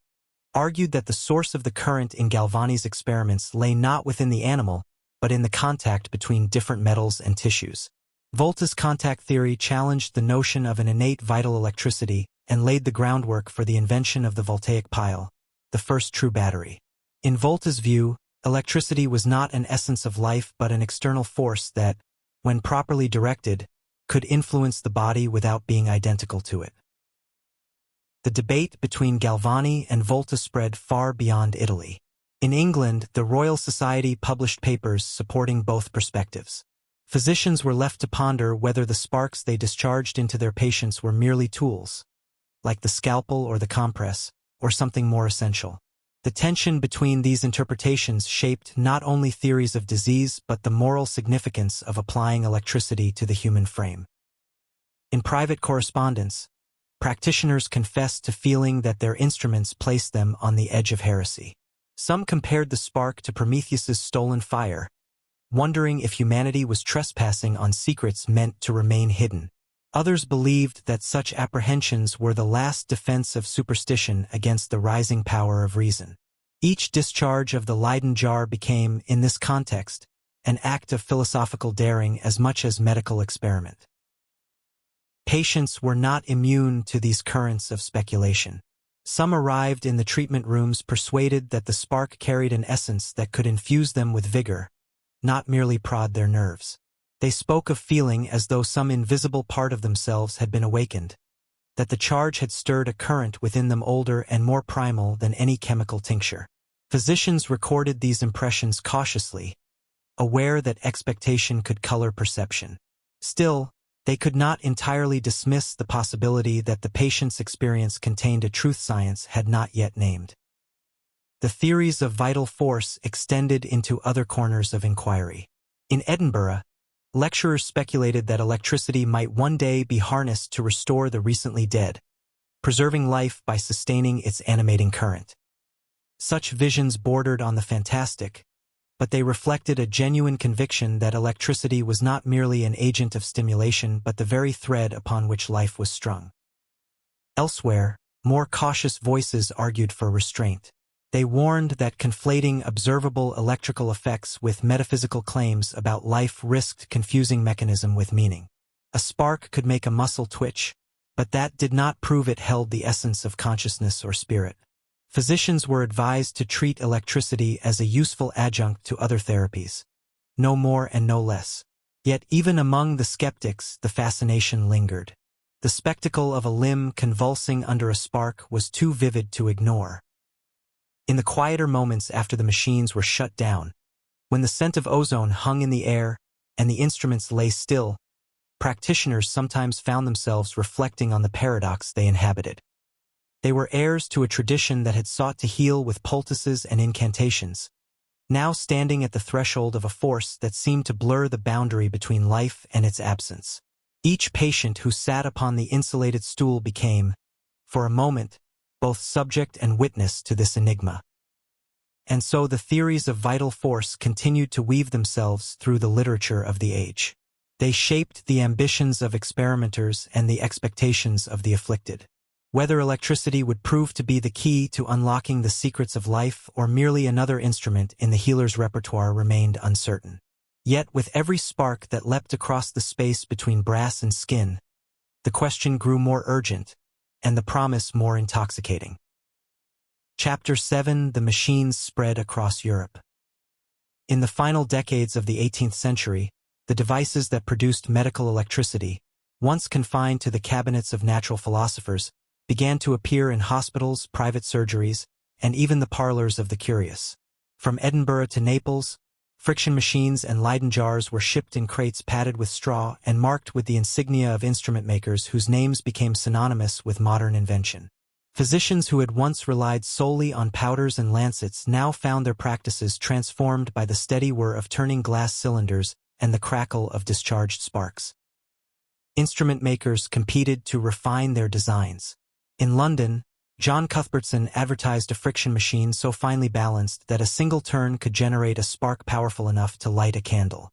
argued that the source of the current in Galvani's experiments lay not within the animal, but in the contact between different metals and tissues. Volta's contact theory challenged the notion of an innate vital electricity and laid the groundwork for the invention of the voltaic pile, the first true battery. In Volta's view, electricity was not an essence of life but an external force that, when properly directed, could influence the body without being identical to it. The debate between Galvani and Volta spread far beyond Italy. In England, the Royal Society published papers supporting both perspectives. Physicians were left to ponder whether the sparks they discharged into their patients were merely tools, like the scalpel or the compress, or something more essential. The tension between these interpretations shaped not only theories of disease but the moral significance of applying electricity to the human frame. In private correspondence, practitioners confessed to feeling that their instruments placed them on the edge of heresy. Some compared the spark to Prometheus's stolen fire, wondering if humanity was trespassing on secrets meant to remain hidden. Others believed that such apprehensions were the last defense of superstition against the rising power of reason. Each discharge of the Leyden jar became, in this context, an act of philosophical daring as much as medical experiment. Patients were not immune to these currents of speculation. Some arrived in the treatment rooms persuaded that the spark carried an essence that could infuse them with vigor, not merely prod their nerves. They spoke of feeling as though some invisible part of themselves had been awakened, that the charge had stirred a current within them older and more primal than any chemical tincture. Physicians recorded these impressions cautiously, aware that expectation could color perception. Still, they could not entirely dismiss the possibility that the patient's experience contained a truth science had not yet named. The theories of vital force extended into other corners of inquiry. In Edinburgh, lecturers speculated that electricity might one day be harnessed to restore the recently dead, preserving life by sustaining its animating current. Such visions bordered on the fantastic, but they reflected a genuine conviction that electricity was not merely an agent of stimulation but the very thread upon which life was strung. Elsewhere, more cautious voices argued for restraint. They warned that conflating observable electrical effects with metaphysical claims about life risked confusing mechanism with meaning. A spark could make a muscle twitch, but that did not prove it held the essence of consciousness or spirit. Physicians were advised to treat electricity as a useful adjunct to other therapies, no more and no less. Yet even among the skeptics, the fascination lingered. The spectacle of a limb convulsing under a spark was too vivid to ignore. In the quieter moments after the machines were shut down, when the scent of ozone hung in the air and the instruments lay still, practitioners sometimes found themselves reflecting on the paradox they inhabited. They were heirs to a tradition that had sought to heal with poultices and incantations, now standing at the threshold of a force that seemed to blur the boundary between life and its absence. Each patient who sat upon the insulated stool became, for a moment, both subject and witness to this enigma. And so the theories of vital force continued to weave themselves through the literature of the age. They shaped the ambitions of experimenters and the expectations of the afflicted. Whether electricity would prove to be the key to unlocking the secrets of life or merely another instrument in the healer's repertoire remained uncertain. Yet with every spark that leapt across the space between brass and skin, the question grew more urgent, and the promise more intoxicating. Chapter 7: The Machines Spread Across Europe. In the final decades of the 18th century, the devices that produced medical electricity, once confined to the cabinets of natural philosophers, began to appear in hospitals, private surgeries, and even the parlors of the curious. From Edinburgh to Naples, friction machines and Leyden jars were shipped in crates padded with straw and marked with the insignia of instrument makers whose names became synonymous with modern invention. Physicians who had once relied solely on powders and lancets now found their practices transformed by the steady whir of turning glass cylinders and the crackle of discharged sparks. Instrument makers competed to refine their designs. In London, John Cuthbertson advertised a friction machine so finely balanced that a single turn could generate a spark powerful enough to light a candle.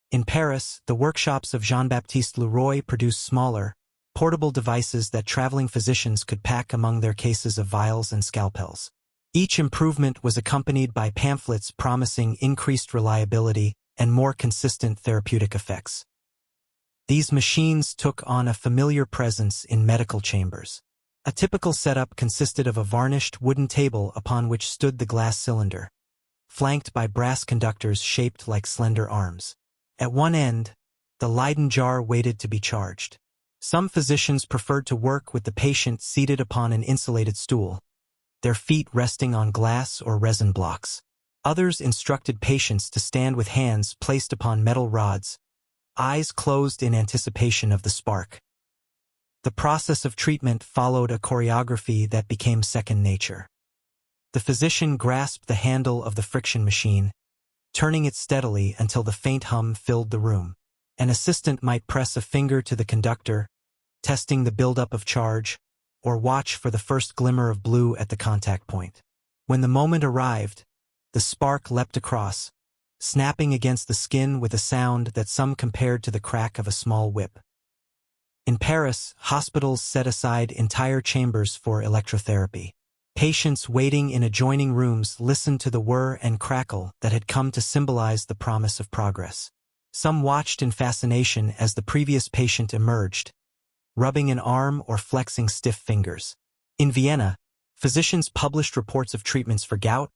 In Paris, the workshops of Jean-Baptiste Leroy produced smaller, portable devices that traveling physicians could pack among their cases of vials and scalpels. Each improvement was accompanied by pamphlets promising increased reliability and more consistent therapeutic effects. These machines took on a familiar presence in medical chambers. A typical setup consisted of a varnished wooden table upon which stood the glass cylinder, flanked by brass conductors shaped like slender arms. At one end, the Leyden jar waited to be charged. Some physicians preferred to work with the patient seated upon an insulated stool, their feet resting on glass or resin blocks. Others instructed patients to stand with hands placed upon metal rods, eyes closed in anticipation of the spark. The process of treatment followed a choreography that became second nature. The physician grasped the handle of the friction machine, turning it steadily until the faint hum filled the room. An assistant might press a finger to the conductor, testing the buildup of charge, or watch for the first glimmer of blue at the contact point. When the moment arrived, the spark leapt across, snapping against the skin with a sound that some compared to the crack of a small whip. In Paris, hospitals set aside entire chambers for electrotherapy. Patients waiting in adjoining rooms listened to the whir and crackle that had come to symbolize the promise of progress. Some watched in fascination as the previous patient emerged, rubbing an arm or flexing stiff fingers. In Vienna, physicians published reports of treatments for gout,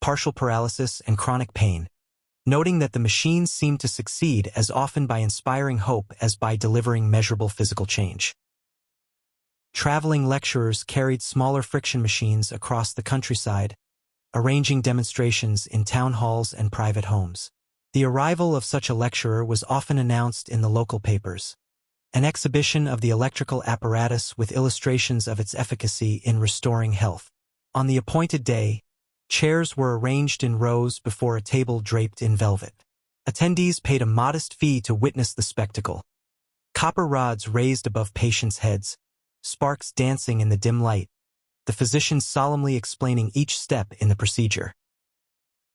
partial paralysis, and chronic pain, noting that the machines seemed to succeed as often by inspiring hope as by delivering measurable physical change. Traveling lecturers carried smaller friction machines across the countryside, arranging demonstrations in town halls and private homes. The arrival of such a lecturer was often announced in the local papers. An exhibition of the electrical apparatus with illustrations of its efficacy in restoring health. On the appointed day, chairs were arranged in rows before a table draped in velvet. Attendees paid a modest fee to witness the spectacle. Copper rods raised above patients' heads, sparks dancing in the dim light, the physician solemnly explaining each step in the procedure.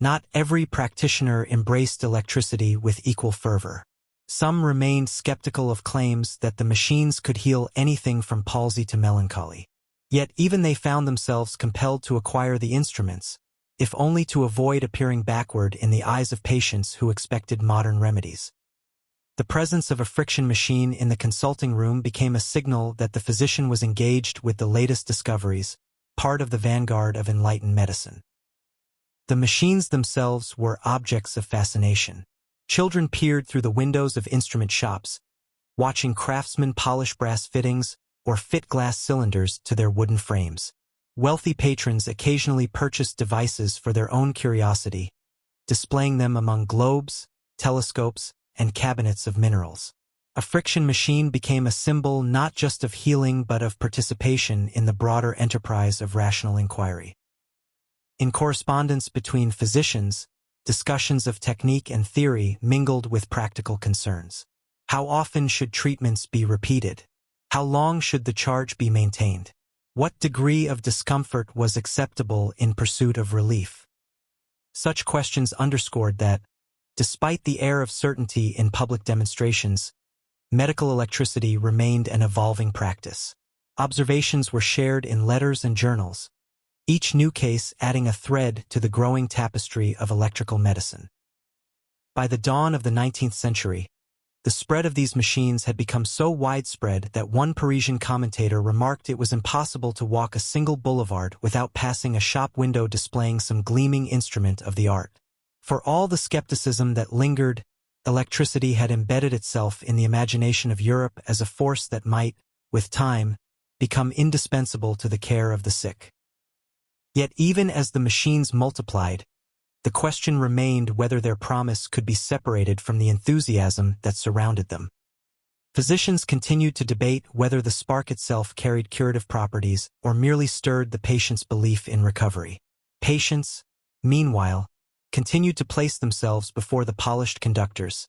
Not every practitioner embraced electricity with equal fervor. Some remained skeptical of claims that the machines could heal anything from palsy to melancholy. Yet even they found themselves compelled to acquire the instruments, if only to avoid appearing backward in the eyes of patients who expected modern remedies. The presence of a friction machine in the consulting room became a signal that the physician was engaged with the latest discoveries, part of the vanguard of enlightened medicine. The machines themselves were objects of fascination. Children peered through the windows of instrument shops, watching craftsmen polish brass fittings or fit glass cylinders to their wooden frames. Wealthy patrons occasionally purchased devices for their own curiosity, displaying them among globes, telescopes, and cabinets of minerals. A friction machine became a symbol not just of healing but of participation in the broader enterprise of rational inquiry. In correspondence between physicians, discussions of technique and theory mingled with practical concerns. How often should treatments be repeated? How long should the charge be maintained? What degree of discomfort was acceptable in pursuit of relief? Such questions underscored that, despite the air of certainty in public demonstrations, medical electricity remained an evolving practice. Observations were shared in letters and journals, each new case adding a thread to the growing tapestry of electrical medicine. By the dawn of the 19th century, the spread of these machines had become so widespread that one Parisian commentator remarked it was impossible to walk a single boulevard without passing a shop window displaying some gleaming instrument of the art. For all the skepticism that lingered, electricity had embedded itself in the imagination of Europe as a force that might, with time, become indispensable to the care of the sick. Yet even as the machines multiplied, the question remained whether their promise could be separated from the enthusiasm that surrounded them. Physicians continued to debate whether the spark itself carried curative properties or merely stirred the patient's belief in recovery. Patients, meanwhile, continued to place themselves before the polished conductors,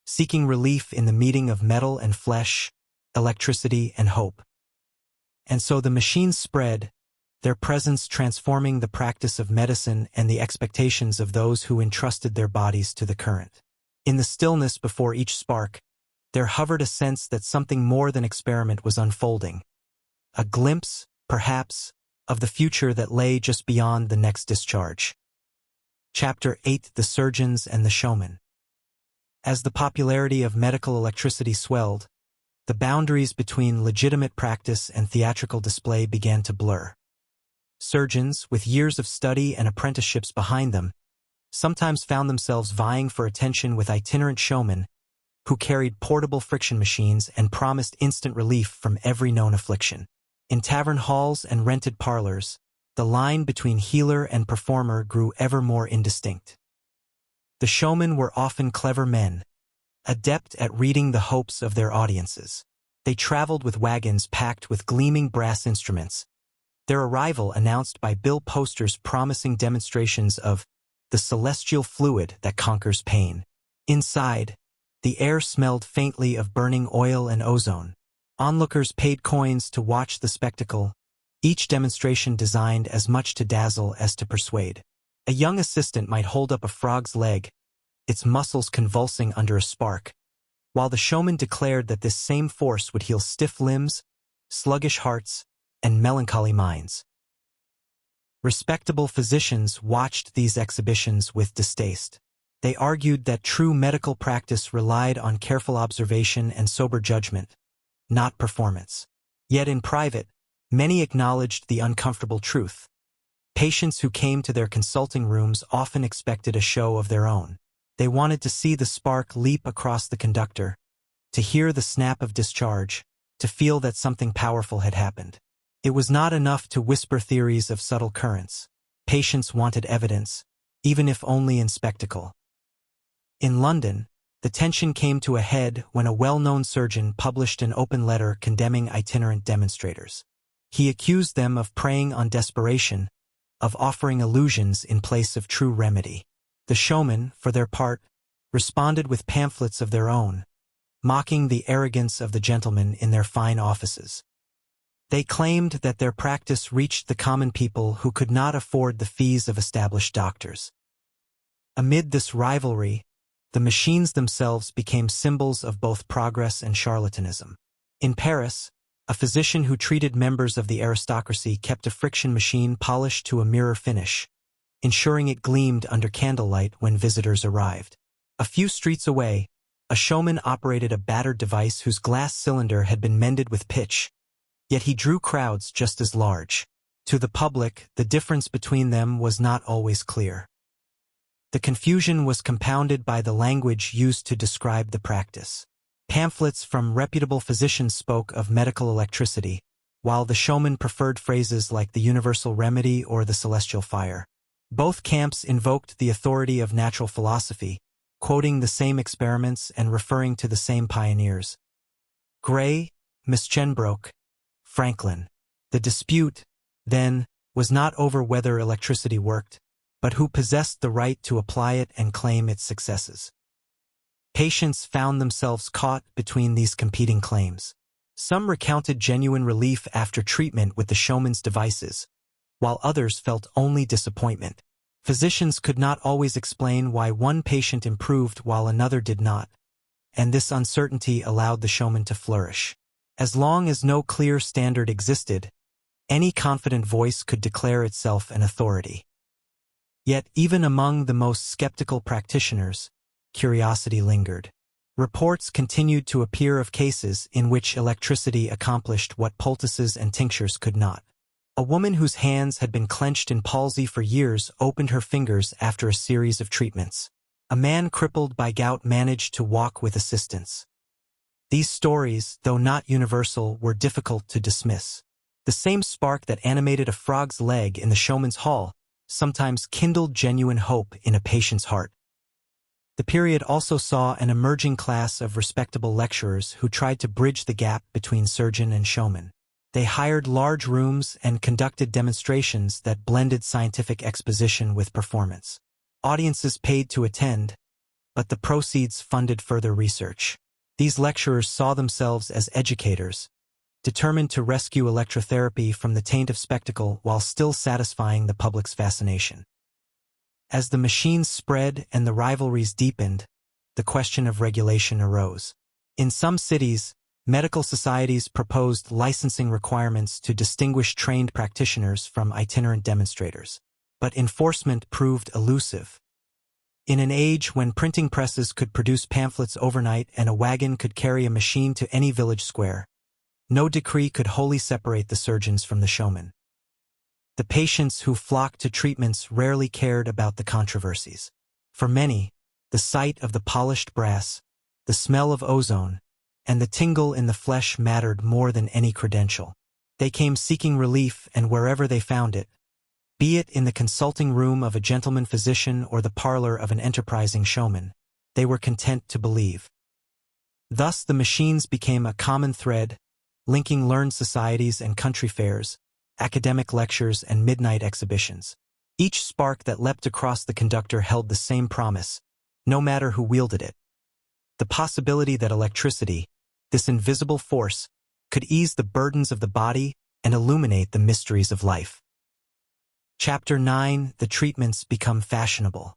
seeking relief in the meeting of metal and flesh, electricity and hope. And so the machines spread, their presence transforming the practice of medicine and the expectations of those who entrusted their bodies to the current. In the stillness before each spark, there hovered a sense that something more than experiment was unfolding, a glimpse, perhaps, of the future that lay just beyond the next discharge. Chapter 8: The Surgeons and the Showmen. As the popularity of medical electricity swelled, the boundaries between legitimate practice and theatrical display began to blur. Surgeons, with years of study and apprenticeships behind them, sometimes found themselves vying for attention with itinerant showmen who carried portable friction machines and promised instant relief from every known affliction. In tavern halls and rented parlors, the line between healer and performer grew ever more indistinct. The showmen were often clever men, adept at reading the hopes of their audiences. They traveled with wagons packed with gleaming brass instruments, their arrival announced by bill posters promising demonstrations of the celestial fluid that conquers pain. Inside, the air smelled faintly of burning oil and ozone. Onlookers paid coins to watch the spectacle, each demonstration designed as much to dazzle as to persuade. A young assistant might hold up a frog's leg, its muscles convulsing under a spark, while the showman declared that this same force would heal stiff limbs, sluggish hearts, and melancholy minds. Respectable physicians watched these exhibitions with distaste. They argued that true medical practice relied on careful observation and sober judgment, not performance. Yet in private, many acknowledged the uncomfortable truth. Patients who came to their consulting rooms often expected a show of their own. They wanted to see the spark leap across the conductor, to hear the snap of discharge, to feel that something powerful had happened. It was not enough to whisper theories of subtle currents. Patients wanted evidence, even if only in spectacle. In London, the tension came to a head when a well-known surgeon published an open letter condemning itinerant demonstrators. He accused them of preying on desperation, of offering illusions in place of true remedy. The showmen, for their part, responded with pamphlets of their own, mocking the arrogance of the gentlemen in their fine offices. They claimed that their practice reached the common people who could not afford the fees of established doctors. Amid this rivalry, the machines themselves became symbols of both progress and charlatanism. In Paris, a physician who treated members of the aristocracy kept a friction machine polished to a mirror finish, ensuring it gleamed under candlelight when visitors arrived. A few streets away, a showman operated a battered device whose glass cylinder had been mended with pitch, yet he drew crowds just as large. To the public, the difference between them was not always clear. The confusion was compounded by the language used to describe the practice. Pamphlets from reputable physicians spoke of medical electricity, while the showman preferred phrases like the universal remedy or the celestial fire. Both camps invoked the authority of natural philosophy, quoting the same experiments and referring to the same pioneers. Gray, Muschenbroek, Franklin. The dispute, then, was not over whether electricity worked, but who possessed the right to apply it and claim its successes. Patients found themselves caught between these competing claims. Some recounted genuine relief after treatment with the showman's devices, while others felt only disappointment. Physicians could not always explain why one patient improved while another did not, and this uncertainty allowed the showman to flourish. As long as no clear standard existed, any confident voice could declare itself an authority. Yet, even among the most skeptical practitioners, curiosity lingered. Reports continued to appear of cases in which electricity accomplished what poultices and tinctures could not. A woman whose hands had been clenched in palsy for years opened her fingers after a series of treatments. A man crippled by gout managed to walk with assistance. These stories, though not universal, were difficult to dismiss. The same spark that animated a frog's leg in the showman's hall sometimes kindled genuine hope in a patient's heart. The period also saw an emerging class of respectable lecturers who tried to bridge the gap between surgeon and showman. They hired large rooms and conducted demonstrations that blended scientific exposition with performance. Audiences paid to attend, but the proceeds funded further research. These lecturers saw themselves as educators, determined to rescue electrotherapy from the taint of spectacle while still satisfying the public's fascination. As the machines spread and the rivalries deepened, the question of regulation arose. In some cities, medical societies proposed licensing requirements to distinguish trained practitioners from itinerant demonstrators. But enforcement proved elusive. In an age when printing presses could produce pamphlets overnight and a wagon could carry a machine to any village square, no decree could wholly separate the surgeons from the showmen. The patients who flocked to treatments rarely cared about the controversies. For many, the sight of the polished brass, the smell of ozone, and the tingle in the flesh mattered more than any credential. They came seeking relief, and wherever they found it, be it in the consulting room of a gentleman physician or the parlor of an enterprising showman, they were content to believe. Thus the machines became a common thread, linking learned societies and country fairs, academic lectures and midnight exhibitions. Each spark that leapt across the conductor held the same promise, no matter who wielded it. The possibility that electricity, this invisible force, could ease the burdens of the body and illuminate the mysteries of life. Chapter 9: The treatments become fashionable.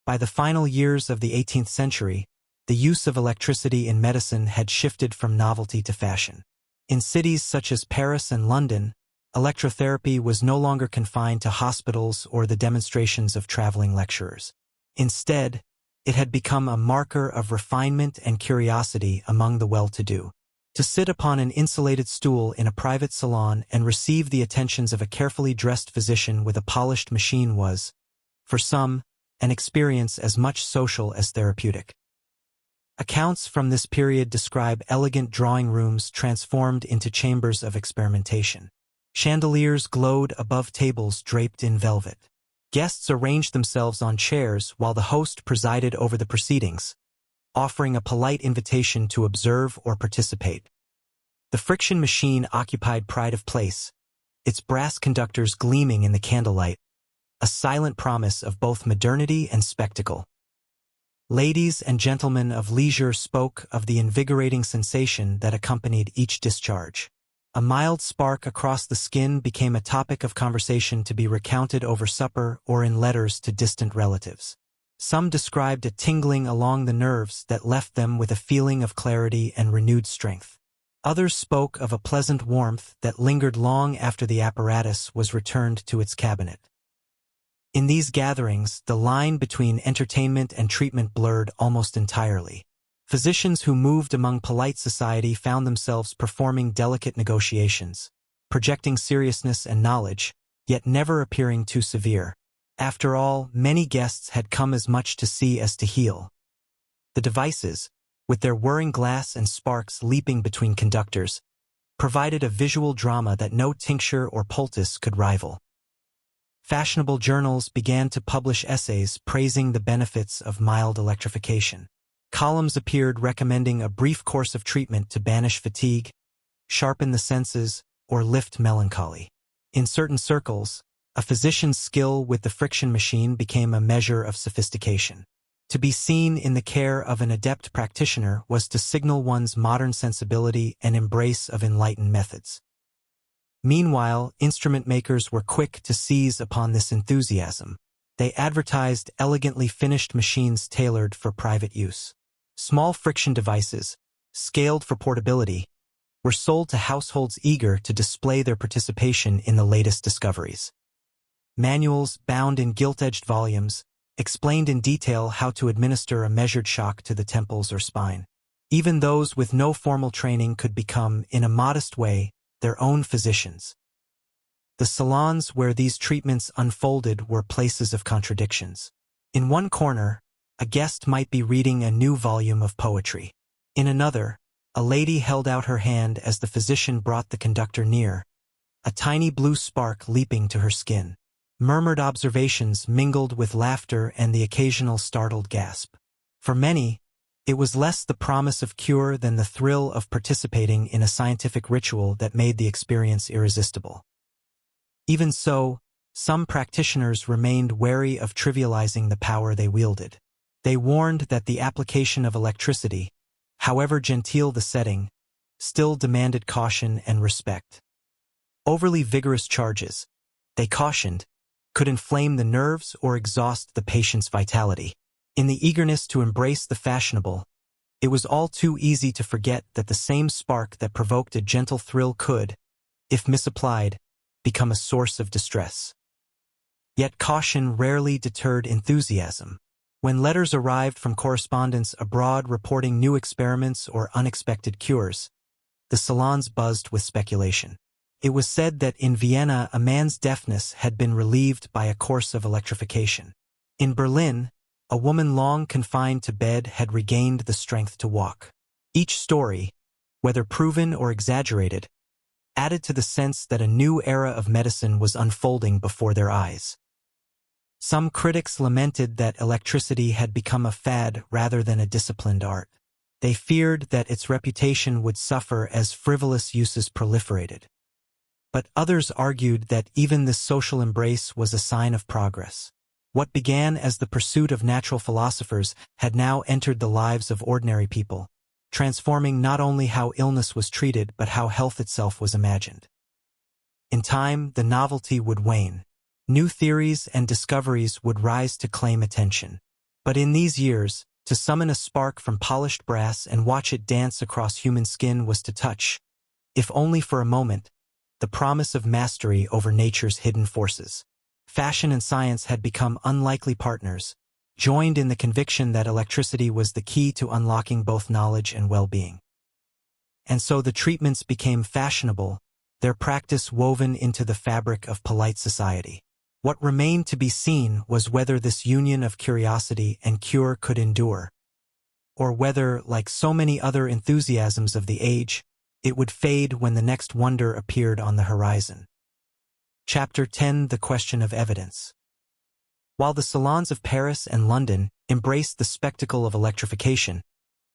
By the final years of the 18th century, the use of electricity in medicine had shifted from novelty to fashion. In cities such as Paris and London, electrotherapy was no longer confined to hospitals or the demonstrations of traveling lecturers. Instead, it had become a marker of refinement and curiosity among the well-to-do. To sit upon an insulated stool in a private salon and receive the attentions of a carefully dressed physician with a polished machine was, for some, an experience as much social as therapeutic. Accounts from this period describe elegant drawing rooms transformed into chambers of experimentation. Chandeliers glowed above tables draped in velvet. Guests arranged themselves on chairs while the host presided over the proceedings, offering a polite invitation to observe or participate. The friction machine occupied pride of place, its brass conductors gleaming in the candlelight, a silent promise of both modernity and spectacle. Ladies and gentlemen of leisure spoke of the invigorating sensation that accompanied each discharge. A mild spark across the skin became a topic of conversation to be recounted over supper or in letters to distant relatives. Some described a tingling along the nerves that left them with a feeling of clarity and renewed strength. Others spoke of a pleasant warmth that lingered long after the apparatus was returned to its cabinet. In these gatherings, the line between entertainment and treatment blurred almost entirely. Physicians who moved among polite society found themselves performing delicate negotiations, projecting seriousness and knowledge, yet never appearing too severe. After all, many guests had come as much to see as to heal. The devices, with their whirring glass and sparks leaping between conductors, provided a visual drama that no tincture or poultice could rival. Fashionable journals began to publish essays praising the benefits of mild electrification. Columns appeared recommending a brief course of treatment to banish fatigue, sharpen the senses, or lift melancholy. In certain circles, a physician's skill with the friction machine became a measure of sophistication. To be seen in the care of an adept practitioner was to signal one's modern sensibility and embrace of enlightened methods. Meanwhile, instrument makers were quick to seize upon this enthusiasm. They advertised elegantly finished machines tailored for private use. Small friction devices, scaled for portability, were sold to households eager to display their participation in the latest discoveries. Manuals, bound in gilt-edged volumes, explained in detail how to administer a measured shock to the temples or spine. Even those with no formal training could become, in a modest way, their own physicians. The salons where these treatments unfolded were places of contradictions. In one corner, a guest might be reading a new volume of poetry. In another, a lady held out her hand as the physician brought the conductor near, a tiny blue spark leaping to her skin. Murmured observations mingled with laughter and the occasional startled gasp. For many, it was less the promise of cure than the thrill of participating in a scientific ritual that made the experience irresistible. Even so, some practitioners remained wary of trivializing the power they wielded. They warned that the application of electricity, however genteel the setting, still demanded caution and respect. Overly vigorous charges, they cautioned, could inflame the nerves or exhaust the patient's vitality. In the eagerness to embrace the fashionable, it was all too easy to forget that the same spark that provoked a gentle thrill could, if misapplied, become a source of distress. Yet caution rarely deterred enthusiasm. When letters arrived from correspondents abroad reporting new experiments or unexpected cures, the salons buzzed with speculation. It was said that in Vienna a man's deafness had been relieved by a course of electrification. In Berlin, a woman long confined to bed had regained the strength to walk. Each story, whether proven or exaggerated, added to the sense that a new era of medicine was unfolding before their eyes. Some critics lamented that electricity had become a fad rather than a disciplined art. They feared that its reputation would suffer as frivolous uses proliferated. But others argued that even this social embrace was a sign of progress. What began as the pursuit of natural philosophers had now entered the lives of ordinary people, transforming not only how illness was treated but how health itself was imagined. In time, the novelty would wane. New theories and discoveries would rise to claim attention. But in these years, to summon a spark from polished brass and watch it dance across human skin was to touch, if only for a moment, the promise of mastery over nature's hidden forces. Fashion and science had become unlikely partners, joined in the conviction that electricity was the key to unlocking both knowledge and well-being. And so the treatments became fashionable, their practice woven into the fabric of polite society. What remained to be seen was whether this union of curiosity and cure could endure, or whether, like so many other enthusiasms of the age, it would fade when the next wonder appeared on the horizon. Chapter 10: The Question of Evidence. While the salons of Paris and London embraced the spectacle of electrification,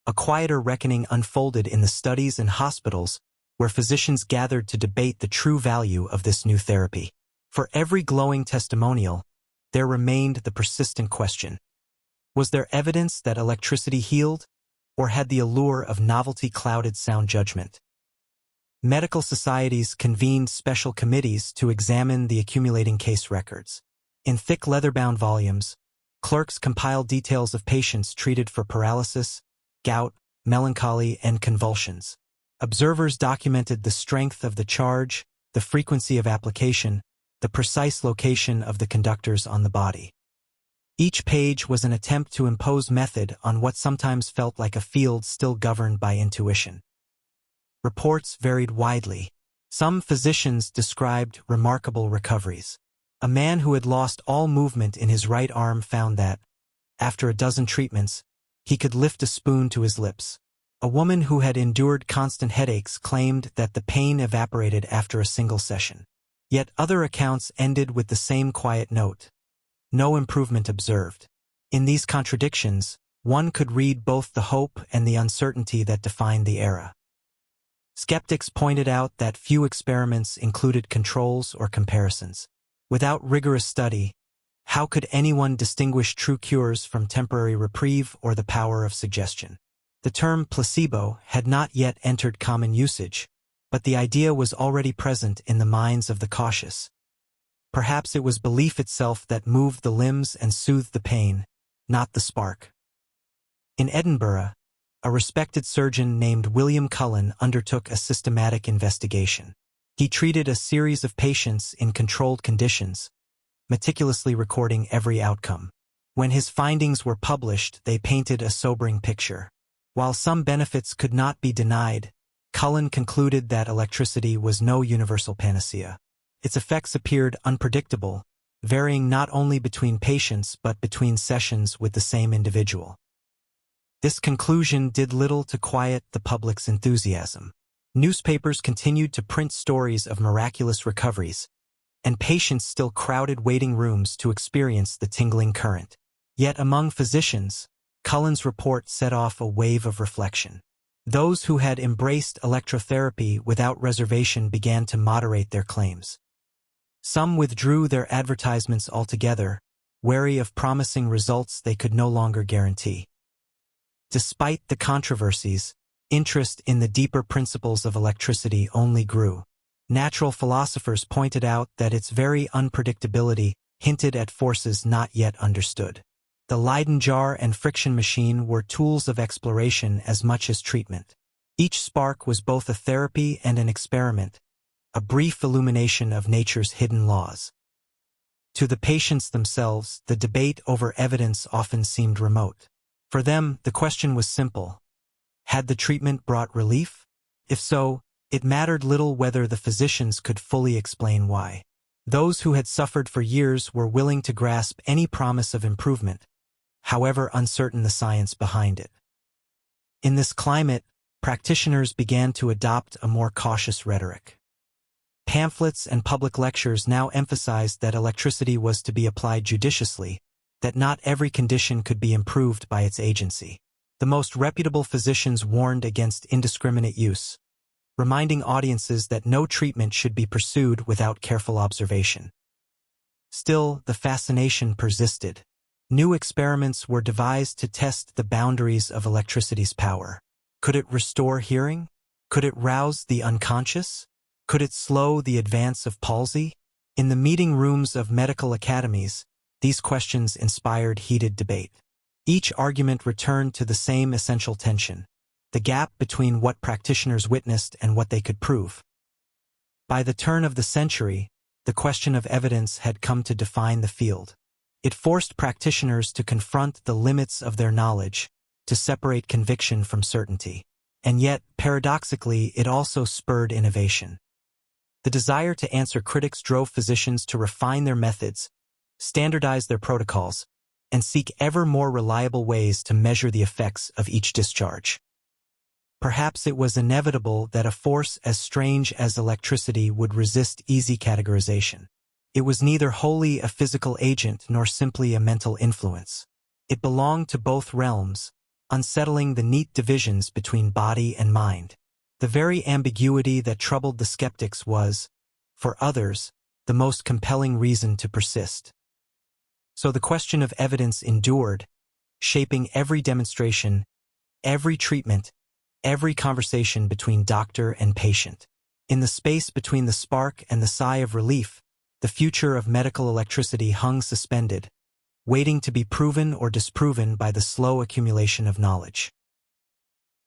a quieter reckoning unfolded in the studies and hospitals where physicians gathered to debate the true value of this new therapy. For every glowing testimonial, there remained the persistent question: was there evidence that electricity healed, or had the allure of novelty clouded sound judgment? Medical societies convened special committees to examine the accumulating case records. In thick leather-bound volumes, clerks compiled details of patients treated for paralysis, gout, melancholy, and convulsions. Observers documented the strength of the charge, the frequency of application, the precise location of the conductors on the body. Each page was an attempt to impose method on what sometimes felt like a field still governed by intuition. Reports varied widely. Some physicians described remarkable recoveries. A man who had lost all movement in his right arm found that, after a dozen treatments, he could lift a spoon to his lips. A woman who had endured constant headaches claimed that the pain evaporated after a single session. Yet other accounts ended with the same quiet note: no improvement observed. In these contradictions, one could read both the hope and the uncertainty that defined the era. Skeptics pointed out that few experiments included controls or comparisons. Without rigorous study, how could anyone distinguish true cures from temporary reprieve or the power of suggestion? The term placebo had not yet entered common usage, but the idea was already present in the minds of the cautious. Perhaps it was belief itself that moved the limbs and soothed the pain, not the spark. In Edinburgh, a respected surgeon named William Cullen undertook a systematic investigation. He treated a series of patients in controlled conditions, meticulously recording every outcome. When his findings were published, they painted a sobering picture. While some benefits could not be denied, Cullen concluded that electricity was no universal panacea. Its effects appeared unpredictable, varying not only between patients but between sessions with the same individual. This conclusion did little to quiet the public's enthusiasm. Newspapers continued to print stories of miraculous recoveries, and patients still crowded waiting rooms to experience the tingling current. Yet among physicians, Cullen's report set off a wave of reflection. Those who had embraced electrotherapy without reservation began to moderate their claims. Some withdrew their advertisements altogether, wary of promising results they could no longer guarantee. Despite the controversies, interest in the deeper principles of electricity only grew. Natural philosophers pointed out that its very unpredictability hinted at forces not yet understood. The Leyden jar and friction machine were tools of exploration as much as treatment. Each spark was both a therapy and an experiment, a brief illumination of nature's hidden laws. To the patients themselves, the debate over evidence often seemed remote. For them, the question was simple. Had the treatment brought relief? If so, it mattered little whether the physicians could fully explain why. Those who had suffered for years were willing to grasp any promise of improvement, however uncertain the science behind it. In this climate, practitioners began to adopt a more cautious rhetoric. Pamphlets and public lectures now emphasized that electricity was to be applied judiciously, that not every condition could be improved by its agency. The most reputable physicians warned against indiscriminate use, reminding audiences that no treatment should be pursued without careful observation. Still, the fascination persisted. New experiments were devised to test the boundaries of electricity's power. Could it restore hearing? Could it rouse the unconscious? Could it slow the advance of palsy? In the meeting rooms of medical academies, these questions inspired heated debate. Each argument returned to the same essential tension, the gap between what practitioners witnessed and what they could prove. By the turn of the century, the question of evidence had come to define the field. It forced practitioners to confront the limits of their knowledge, to separate conviction from certainty. And yet, paradoxically, it also spurred innovation. The desire to answer critics drove physicians to refine their methods, standardize their protocols, and seek ever more reliable ways to measure the effects of each discharge. Perhaps it was inevitable that a force as strange as electricity would resist easy categorization. It was neither wholly a physical agent nor simply a mental influence. It belonged to both realms, unsettling the neat divisions between body and mind. The very ambiguity that troubled the skeptics was, for others, the most compelling reason to persist. So the question of evidence endured, shaping every demonstration, every treatment, every conversation between doctor and patient. In the space between the spark and the sigh of relief, the future of medical electricity hung suspended, waiting to be proven or disproven by the slow accumulation of knowledge.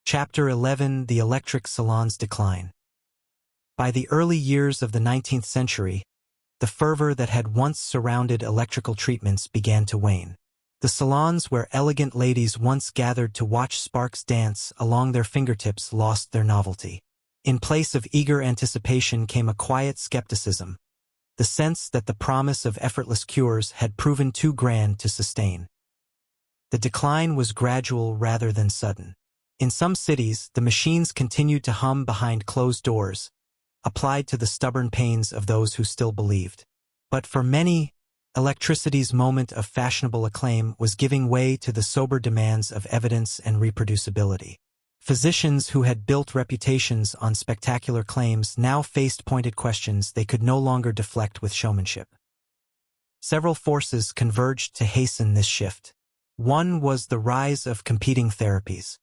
Chapter 11: The Electric Salon's Decline. By the early years of the 19th century, the fervor that had once surrounded electrical treatments began to wane. The salons where elegant ladies once gathered to watch sparks dance along their fingertips lost their novelty. In place of eager anticipation came a quiet skepticism, the sense that the promise of effortless cures had proven too grand to sustain. The decline was gradual rather than sudden. In some cities, the machines continued to hum behind closed doors, applied to the stubborn pains of those who still believed. But for many, electricity's moment of fashionable acclaim was giving way to the sober demands of evidence and reproducibility. Physicians who had built reputations on spectacular claims now faced pointed questions they could no longer deflect with showmanship. Several forces converged to hasten this shift. One was the rise of competing therapies.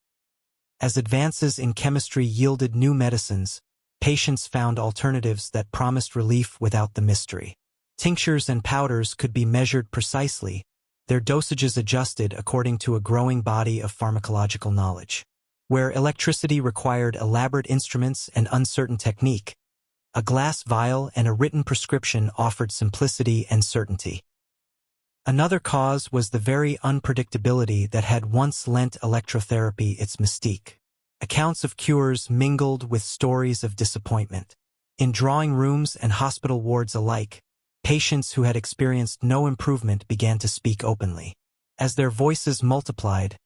As advances in chemistry yielded new medicines, patients found alternatives that promised relief without the mystery. Tinctures and powders could be measured precisely, their dosages adjusted according to a growing body of pharmacological knowledge. Where electricity required elaborate instruments and uncertain technique, a glass vial and a written prescription offered simplicity and certainty. Another cause was the very unpredictability that had once lent electrotherapy its mystique. Accounts of cures mingled with stories of disappointment. In drawing rooms and hospital wards alike, patients who had experienced no improvement began to speak openly. As their voices multiplied,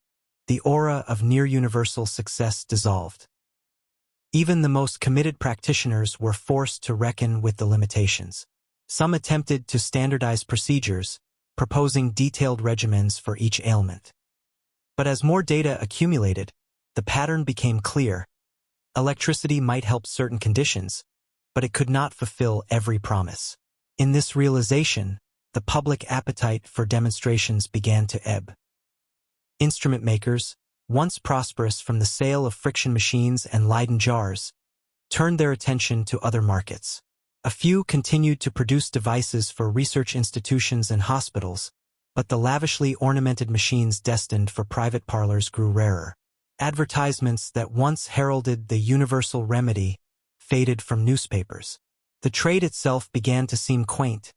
the aura of near-universal success dissolved. Even the most committed practitioners were forced to reckon with the limitations. Some attempted to standardize procedures, proposing detailed regimens for each ailment. But as more data accumulated, the pattern became clear. Electricity might help certain conditions, but it could not fulfill every promise. In this realization, the public appetite for demonstrations began to ebb. Instrument makers, once prosperous from the sale of friction machines and Leyden jars, turned their attention to other markets. A few continued to produce devices for research institutions and hospitals, but the lavishly ornamented machines destined for private parlors grew rarer. Advertisements that once heralded the universal remedy faded from newspapers. The trade itself began to seem quaint,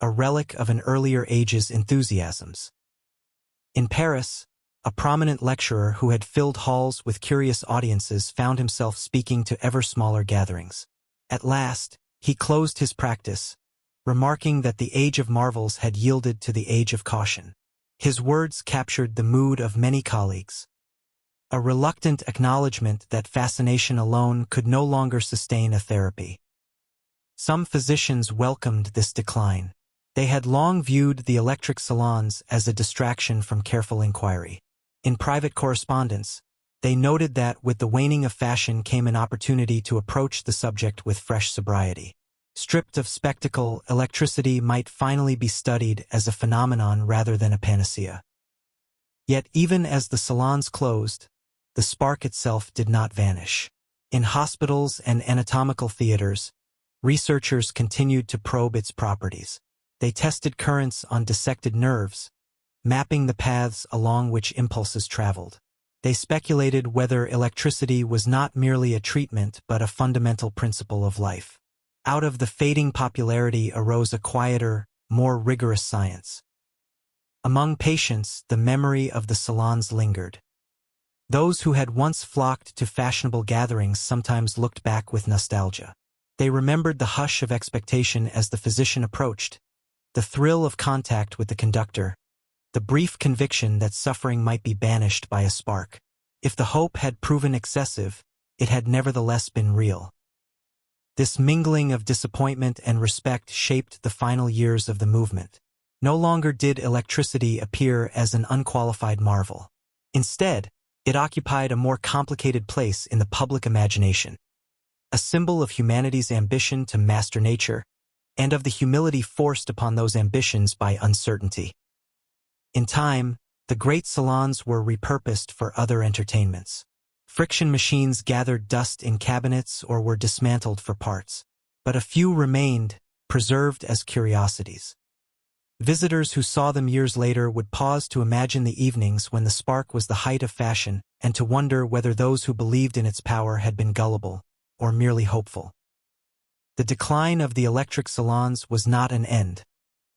a relic of an earlier age's enthusiasms. In Paris, a prominent lecturer who had filled halls with curious audiences found himself speaking to ever smaller gatherings. At last, he closed his practice, remarking that the age of marvels had yielded to the age of caution. His words captured the mood of many colleagues. A reluctant acknowledgement that fascination alone could no longer sustain a therapy. Some physicians welcomed this decline. They had long viewed the electric salons as a distraction from careful inquiry. In private correspondence, they noted that with the waning of fashion came an opportunity to approach the subject with fresh sobriety. Stripped of spectacle, electricity might finally be studied as a phenomenon rather than a panacea. Yet even as the salons closed, the spark itself did not vanish. In hospitals and anatomical theaters, researchers continued to probe its properties. They tested currents on dissected nerves, mapping the paths along which impulses traveled. They speculated whether electricity was not merely a treatment but a fundamental principle of life. Out of the fading popularity arose a quieter, more rigorous science. Among patients, the memory of the salons lingered. Those who had once flocked to fashionable gatherings sometimes looked back with nostalgia. They remembered the hush of expectation as the physician approached, the thrill of contact with the conductor, the brief conviction that suffering might be banished by a spark. If the hope had proven excessive, it had nevertheless been real. This mingling of disappointment and respect shaped the final years of the movement. No longer did electricity appear as an unqualified marvel. Instead, it occupied a more complicated place in the public imagination, a symbol of humanity's ambition to master nature, and of the humility forced upon those ambitions by uncertainty. In time, the great salons were repurposed for other entertainments. Friction machines gathered dust in cabinets or were dismantled for parts, but a few remained, preserved as curiosities. Visitors who saw them years later would pause to imagine the evenings when the spark was the height of fashion and to wonder whether those who believed in its power had been gullible or merely hopeful. The decline of the electric salons was not an end,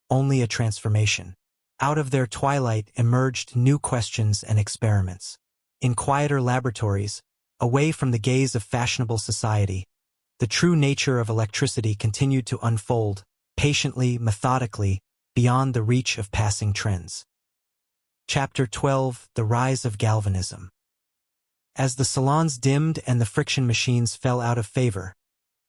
only a transformation. Out of their twilight emerged new questions and experiments. In quieter laboratories, away from the gaze of fashionable society, the true nature of electricity continued to unfold, patiently, methodically, beyond the reach of passing trends. Chapter 12: The Rise of Galvanism. As the salons dimmed and the friction machines fell out of favor,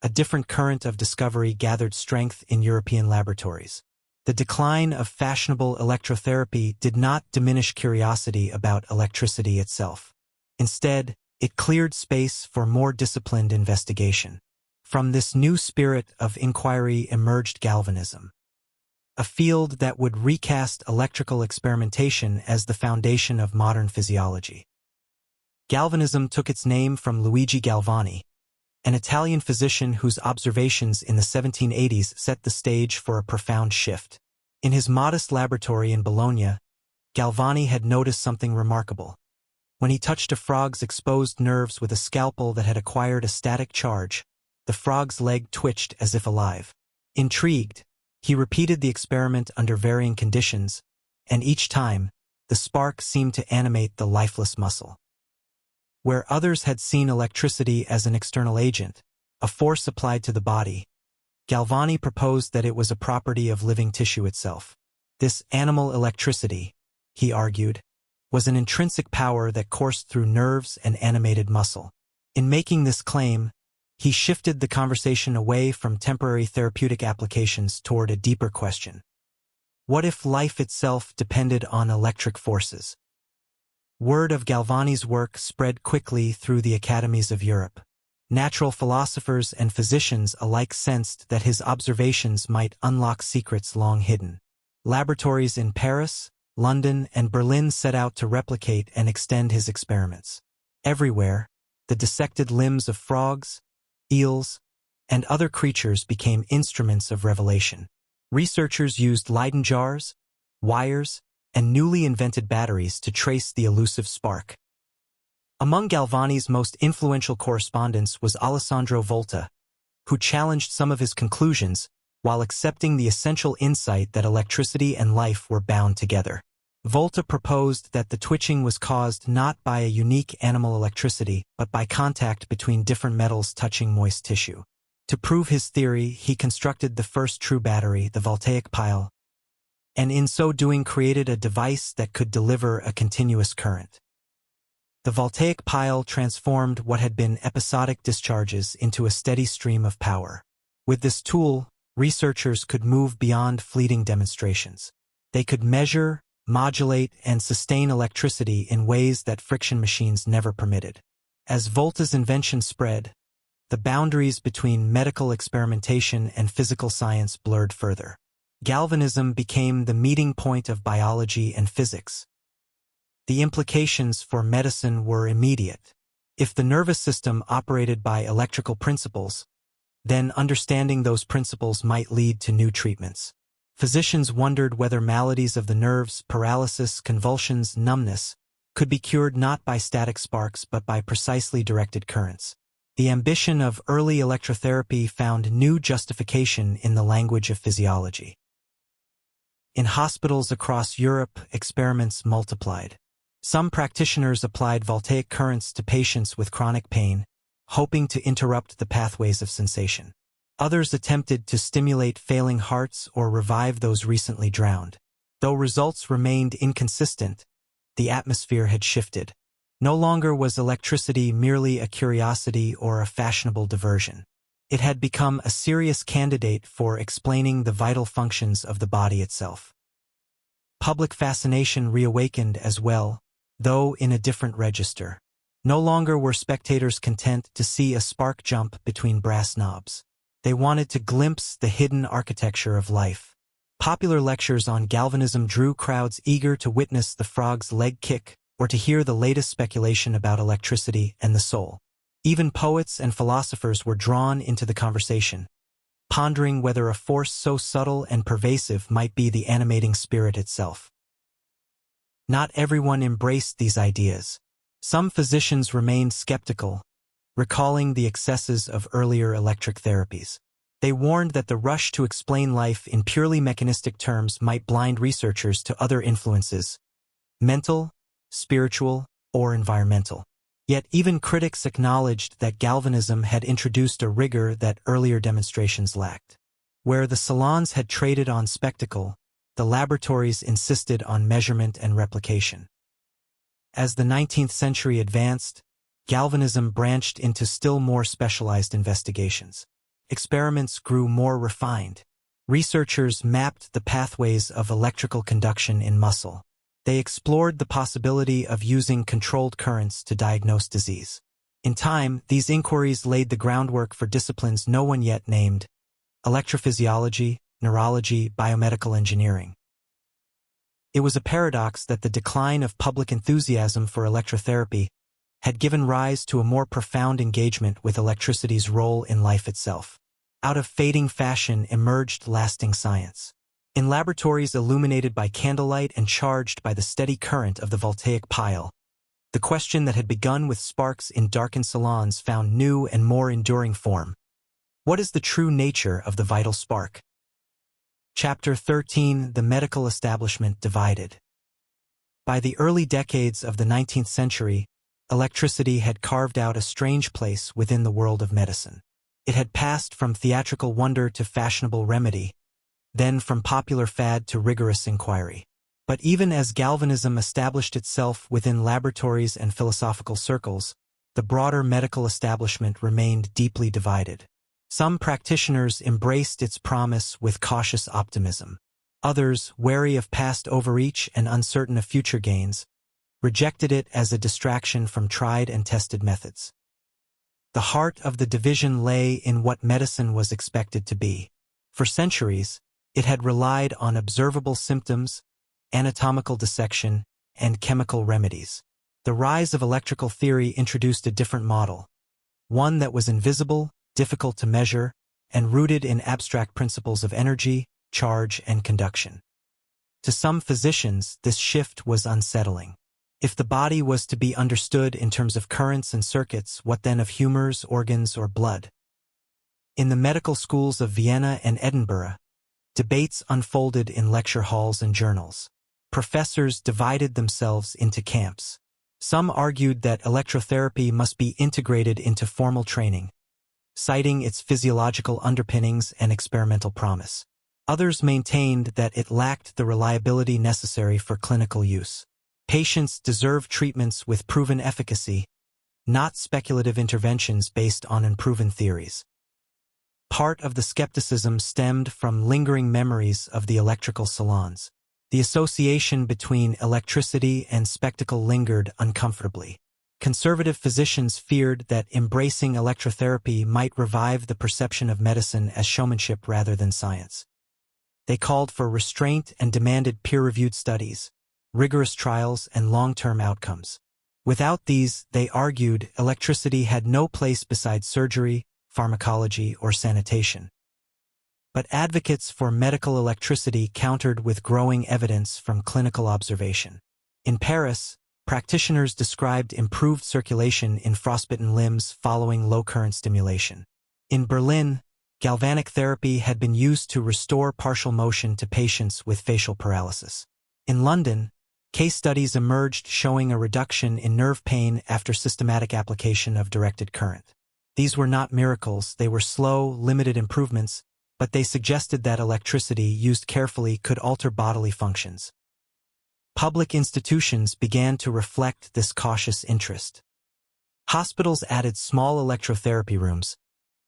a different current of discovery gathered strength in European laboratories. The decline of fashionable electrotherapy did not diminish curiosity about electricity itself. Instead, it cleared space for more disciplined investigation. From this new spirit of inquiry emerged galvanism, a field that would recast electrical experimentation as the foundation of modern physiology. Galvanism took its name from Luigi Galvani, an Italian physician whose observations in the 1780s set the stage for a profound shift. In his modest laboratory in Bologna, Galvani had noticed something remarkable. When he touched a frog's exposed nerves with a scalpel that had acquired a static charge, the frog's leg twitched as if alive. Intrigued, he repeated the experiment under varying conditions, and each time, the spark seemed to animate the lifeless muscle. Where others had seen electricity as an external agent, a force applied to the body, Galvani proposed that it was a property of living tissue itself. This animal electricity, he argued, was an intrinsic power that coursed through nerves and animated muscle. In making this claim, he shifted the conversation away from temporary therapeutic applications toward a deeper question. What if life itself depended on electric forces? Word of Galvani's work spread quickly through the academies of Europe. Natural philosophers and physicians alike sensed that his observations might unlock secrets long hidden. Laboratories in Paris, London, and Berlin set out to replicate and extend his experiments. Everywhere, the dissected limbs of frogs, eels, and other creatures became instruments of revelation. Researchers used Leyden jars, wires, and newly invented batteries to trace the elusive spark. Among Galvani's most influential correspondents was Alessandro Volta, who challenged some of his conclusions while accepting the essential insight that electricity and life were bound together. Volta proposed that the twitching was caused not by a unique animal electricity, but by contact between different metals touching moist tissue. To prove his theory, he constructed the first true battery, the voltaic pile, and in so doing created a device that could deliver a continuous current. The voltaic pile transformed what had been episodic discharges into a steady stream of power. With this tool, researchers could move beyond fleeting demonstrations. They could measure, modulate, and sustain electricity in ways that friction machines never permitted. As Volta's invention spread, the boundaries between medical experimentation and physical science blurred further. Galvanism became the meeting point of biology and physics. The implications for medicine were immediate. If the nervous system operated by electrical principles, then understanding those principles might lead to new treatments. Physicians wondered whether maladies of the nerves, paralysis, convulsions, numbness, could be cured not by static sparks but by precisely directed currents. The ambition of early electrotherapy found new justification in the language of physiology. In hospitals across Europe, experiments multiplied. Some practitioners applied voltaic currents to patients with chronic pain, hoping to interrupt the pathways of sensation. Others attempted to stimulate failing hearts or revive those recently drowned. Though results remained inconsistent, the atmosphere had shifted. No longer was electricity merely a curiosity or a fashionable diversion. It had become a serious candidate for explaining the vital functions of the body itself. Public fascination reawakened as well, though in a different register. No longer were spectators content to see a spark jump between brass knobs. They wanted to glimpse the hidden architecture of life. Popular lectures on galvanism drew crowds eager to witness the frog's leg kick or to hear the latest speculation about electricity and the soul. Even poets and philosophers were drawn into the conversation, pondering whether a force so subtle and pervasive might be the animating spirit itself. Not everyone embraced these ideas. Some physicians remained skeptical, recalling the excesses of earlier electric therapies. They warned that the rush to explain life in purely mechanistic terms might blind researchers to other influences, mental, spiritual, or environmental. Yet even critics acknowledged that galvanism had introduced a rigor that earlier demonstrations lacked. Where the salons had traded on spectacle, the laboratories insisted on measurement and replication. As the 19th century advanced, galvanism branched into still more specialized investigations. Experiments grew more refined. Researchers mapped the pathways of electrical conduction in muscle. They explored the possibility of using controlled currents to diagnose disease. In time, these inquiries laid the groundwork for disciplines no one yet named: electrophysiology, neurology, biomedical engineering. It was a paradox that the decline of public enthusiasm for electrotherapy had given rise to a more profound engagement with electricity's role in life itself. Out of fading fashion emerged lasting science. In laboratories illuminated by candlelight and charged by the steady current of the voltaic pile, the question that had begun with sparks in darkened salons found new and more enduring form. What is the true nature of the vital spark? Chapter 13: The Medical Establishment Divided. By the early decades of the 19th century, electricity had carved out a strange place within the world of medicine. It had passed from theatrical wonder to fashionable remedy, then from popular fad to rigorous inquiry. But even as galvanism established itself within laboratories and philosophical circles, the broader medical establishment remained deeply divided. Some practitioners embraced its promise with cautious optimism. Others, wary of past overreach and uncertain of future gains, rejected it as a distraction from tried and tested methods. The heart of the division lay in what medicine was expected to be. For centuries, it had relied on observable symptoms, anatomical dissection, and chemical remedies. The rise of electrical theory introduced a different model, one that was invisible, difficult to measure, and rooted in abstract principles of energy, charge, and conduction. To some physicians, this shift was unsettling. If the body was to be understood in terms of currents and circuits, what then of humors, organs, or blood? In the medical schools of Vienna and Edinburgh, debates unfolded in lecture halls and journals. Professors divided themselves into camps. Some argued that electrotherapy must be integrated into formal training, citing its physiological underpinnings and experimental promise. Others maintained that it lacked the reliability necessary for clinical use. Patients deserve treatments with proven efficacy, not speculative interventions based on unproven theories. Part of the skepticism stemmed from lingering memories of the electrical salons. The association between electricity and spectacle lingered uncomfortably. Conservative physicians feared that embracing electrotherapy might revive the perception of medicine as showmanship rather than science. They called for restraint and demanded peer-reviewed studies, rigorous trials, and long-term outcomes. Without these, they argued, electricity had no place beside surgery, pharmacology, or sanitation. But advocates for medical electricity countered with growing evidence from clinical observation. In Paris, practitioners described improved circulation in frostbitten limbs following low-current stimulation. In Berlin, galvanic therapy had been used to restore partial motion to patients with facial paralysis. In London, case studies emerged showing a reduction in nerve pain after systematic application of directed current. These were not miracles, they were slow, limited improvements, but they suggested that electricity used carefully could alter bodily functions. Public institutions began to reflect this cautious interest. Hospitals added small electrotherapy rooms,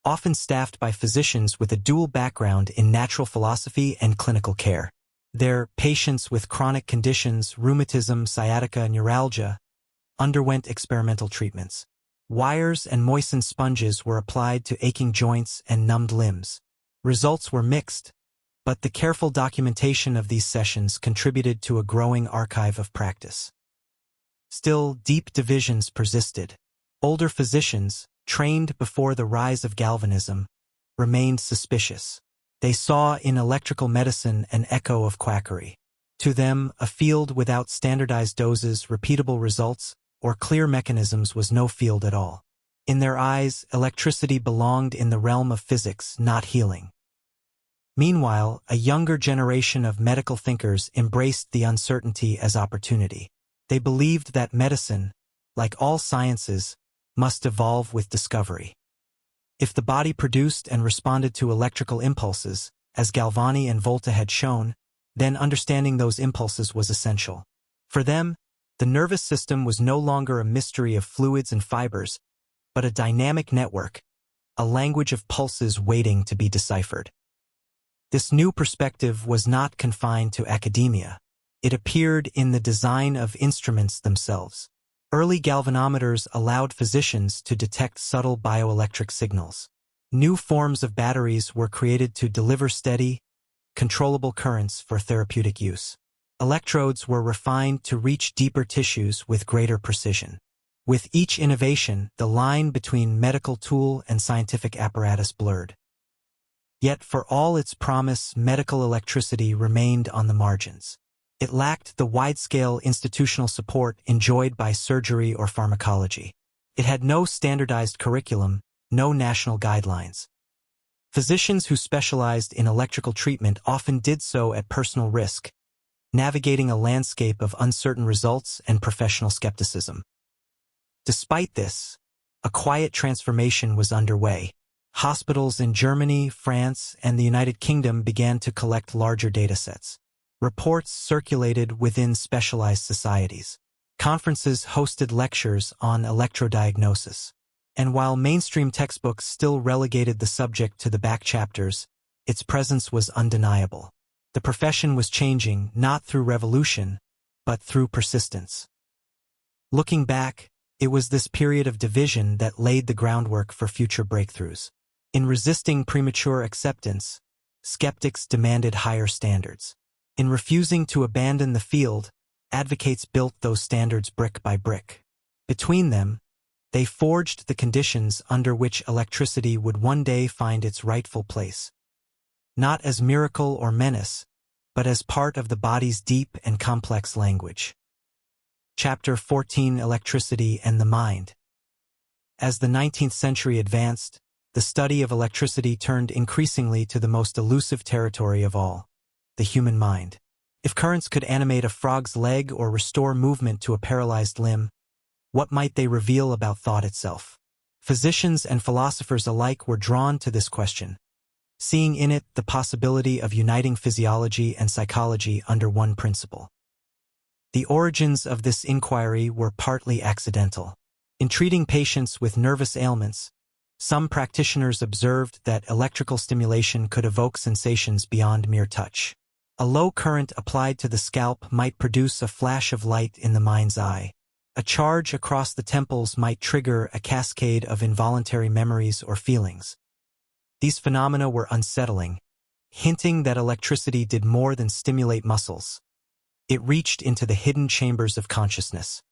often staffed by physicians with a dual background in natural philosophy and clinical care. There, patients with chronic conditions, rheumatism, sciatica, and neuralgia, underwent experimental treatments. Wires and moistened sponges were applied to aching joints and numbed limbs. Results were mixed, but the careful documentation of these sessions contributed to a growing archive of practice. Still, deep divisions persisted. Older physicians, trained before the rise of galvanism, remained suspicious. They saw in electrical medicine an echo of quackery. To them, a field without standardized doses, repeatable results, or clear mechanisms was no field at all. In their eyes, electricity belonged in the realm of physics, not healing. Meanwhile, a younger generation of medical thinkers embraced the uncertainty as opportunity. They believed that medicine, like all sciences, must evolve with discovery. If the body produced and responded to electrical impulses, as Galvani and Volta had shown, then understanding those impulses was essential. For them, the nervous system was no longer a mystery of fluids and fibers, but a dynamic network, a language of pulses waiting to be deciphered. This new perspective was not confined to academia. It appeared in the design of instruments themselves. Early galvanometers allowed physicians to detect subtle bioelectric signals. New forms of batteries were created to deliver steady, controllable currents for therapeutic use. Electrodes were refined to reach deeper tissues with greater precision. With each innovation, the line between medical tool and scientific apparatus blurred. Yet for all its promise, medical electricity remained on the margins. It lacked the wide-scale institutional support enjoyed by surgery or pharmacology. It had no standardized curriculum, no national guidelines. Physicians who specialized in electrical treatment often did so at personal risk, navigating a landscape of uncertain results and professional skepticism. Despite this, a quiet transformation was underway. Hospitals in Germany, France, and the United Kingdom began to collect larger datasets. Reports circulated within specialized societies. Conferences hosted lectures on electrodiagnosis. And while mainstream textbooks still relegated the subject to the back chapters, its presence was undeniable. The profession was changing not through revolution, but through persistence. Looking back, it was this period of division that laid the groundwork for future breakthroughs. In resisting premature acceptance, skeptics demanded higher standards. In refusing to abandon the field, advocates built those standards brick by brick. Between them, they forged the conditions under which electricity would one day find its rightful place. Not as miracle or menace, but as part of the body's deep and complex language. Chapter 14: Electricity and the Mind. As the 19th century advanced, the study of electricity turned increasingly to the most elusive territory of all, the human mind. If currents could animate a frog's leg or restore movement to a paralyzed limb, what might they reveal about thought itself? Physicians and philosophers alike were drawn to this question, seeing in it the possibility of uniting physiology and psychology under one principle. The origins of this inquiry were partly accidental. In treating patients with nervous ailments, some practitioners observed that electrical stimulation could evoke sensations beyond mere touch. A low current applied to the scalp might produce a flash of light in the mind's eye. A charge across the temples might trigger a cascade of involuntary memories or feelings. These phenomena were unsettling, hinting that electricity did more than stimulate muscles. It reached into the hidden chambers of consciousness.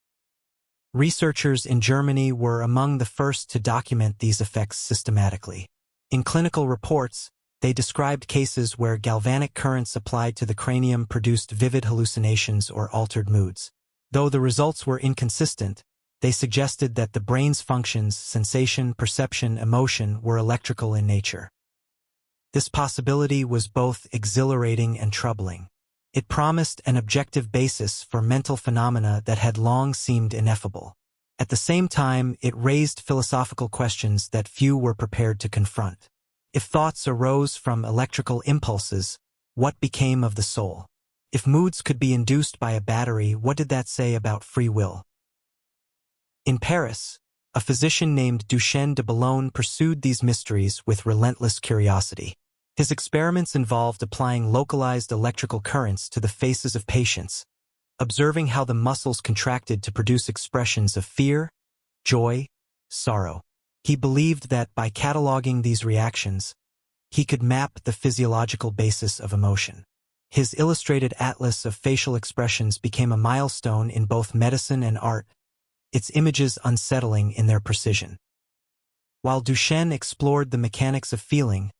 Researchers in Germany were among the first to document these effects systematically. In clinical reports, they described cases where galvanic currents applied to the cranium produced vivid hallucinations or altered moods. Though the results were inconsistent, they suggested that the brain's functions, sensation, perception, emotion, were electrical in nature. This possibility was both exhilarating and troubling. It promised an objective basis for mental phenomena that had long seemed ineffable. At the same time, it raised philosophical questions that few were prepared to confront. If thoughts arose from electrical impulses, what became of the soul? If moods could be induced by a battery, what did that say about free will? In Paris, a physician named Duchenne de Boulogne pursued these mysteries with relentless curiosity. His experiments involved applying localized electrical currents to the faces of patients, observing how the muscles contracted to produce expressions of fear, joy, sorrow. He believed that by cataloging these reactions, he could map the physiological basis of emotion. His illustrated atlas of facial expressions became a milestone in both medicine and art, its images unsettling in their precision. While Duchenne explored the mechanics of feeling,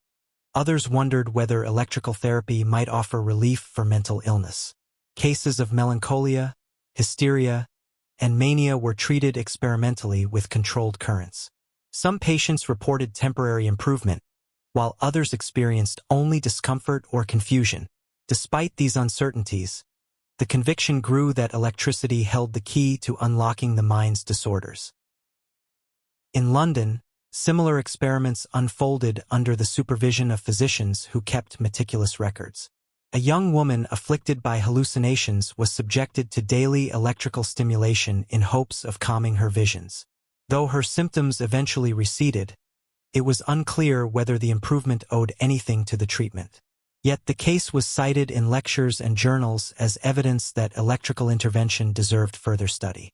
others wondered whether electrical therapy might offer relief for mental illness. Cases of melancholia, hysteria, and mania were treated experimentally with controlled currents. Some patients reported temporary improvement, while others experienced only discomfort or confusion. Despite these uncertainties, the conviction grew that electricity held the key to unlocking the mind's disorders. In London, similar experiments unfolded under the supervision of physicians who kept meticulous records. A young woman afflicted by hallucinations was subjected to daily electrical stimulation in hopes of calming her visions. Though her symptoms eventually receded, it was unclear whether the improvement owed anything to the treatment. Yet the case was cited in lectures and journals as evidence that electrical intervention deserved further study.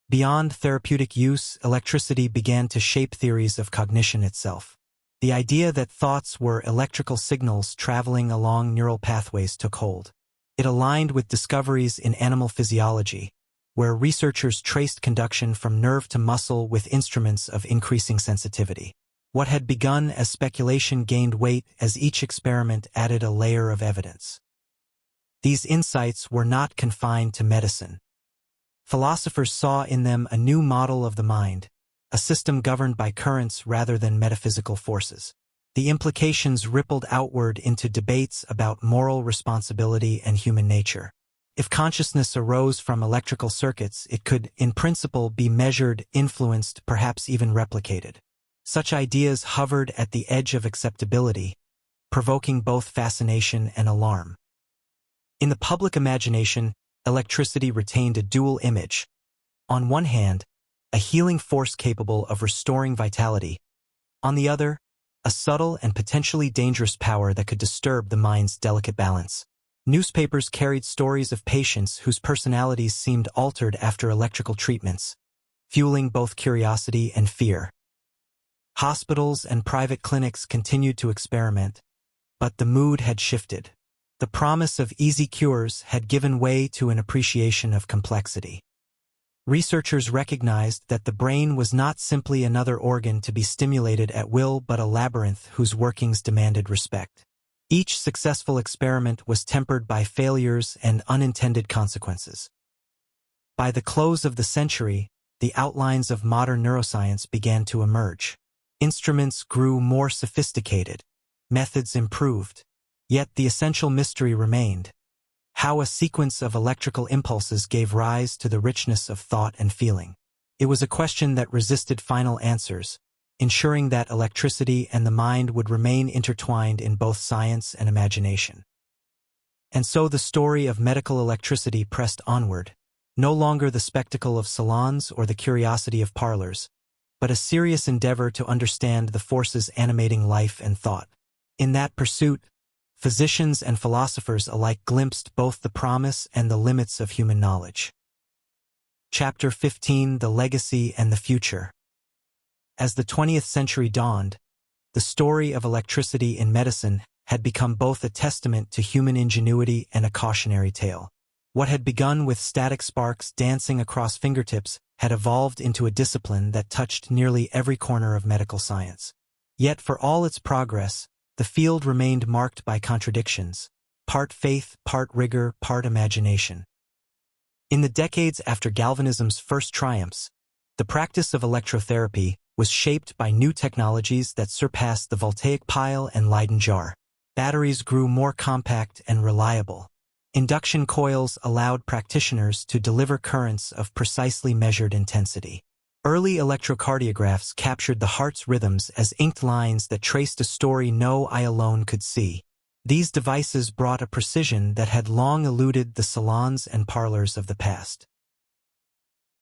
Beyond therapeutic use, electricity began to shape theories of cognition itself. The idea that thoughts were electrical signals traveling along neural pathways took hold. It aligned with discoveries in animal physiology, where researchers traced conduction from nerve to muscle with instruments of increasing sensitivity. What had begun as speculation gained weight as each experiment added a layer of evidence. These insights were not confined to medicine. Philosophers saw in them a new model of the mind, a system governed by currents rather than metaphysical forces. The implications rippled outward into debates about moral responsibility and human nature. If consciousness arose from electrical circuits, it could, in principle, be measured, influenced, perhaps even replicated. Such ideas hovered at the edge of acceptability, provoking both fascination and alarm. In the public imagination, electricity retained a dual image. On one hand, a healing force capable of restoring vitality. On the other, a subtle and potentially dangerous power that could disturb the mind's delicate balance. Newspapers carried stories of patients whose personalities seemed altered after electrical treatments, fueling both curiosity and fear. Hospitals and private clinics continued to experiment, but the mood had shifted. The promise of easy cures had given way to an appreciation of complexity. Researchers recognized that the brain was not simply another organ to be stimulated at will but a labyrinth whose workings demanded respect. Each successful experiment was tempered by failures and unintended consequences. By the close of the century, the outlines of modern neuroscience began to emerge. Instruments grew more sophisticated, methods improved, yet the essential mystery remained: how a sequence of electrical impulses gave rise to the richness of thought and feeling. It was a question that resisted final answers, ensuring that electricity and the mind would remain intertwined in both science and imagination. And so the story of medical electricity pressed onward, no longer the spectacle of salons or the curiosity of parlors, but a serious endeavor to understand the forces animating life and thought. In that pursuit, physicians and philosophers alike glimpsed both the promise and the limits of human knowledge. Chapter 15: The Legacy and the Future. As the 20th century dawned, the story of electricity in medicine had become both a testament to human ingenuity and a cautionary tale. What had begun with static sparks dancing across fingertips had evolved into a discipline that touched nearly every corner of medical science. Yet for all its progress, the field remained marked by contradictions, part faith, part rigor, part imagination. In the decades after galvanism's first triumphs, the practice of electrotherapy was shaped by new technologies that surpassed the voltaic pile and Leyden jar. Batteries grew more compact and reliable. Induction coils allowed practitioners to deliver currents of precisely measured intensity. Early electrocardiographs captured the heart's rhythms as inked lines that traced a story no eye alone could see. These devices brought a precision that had long eluded the salons and parlors of the past.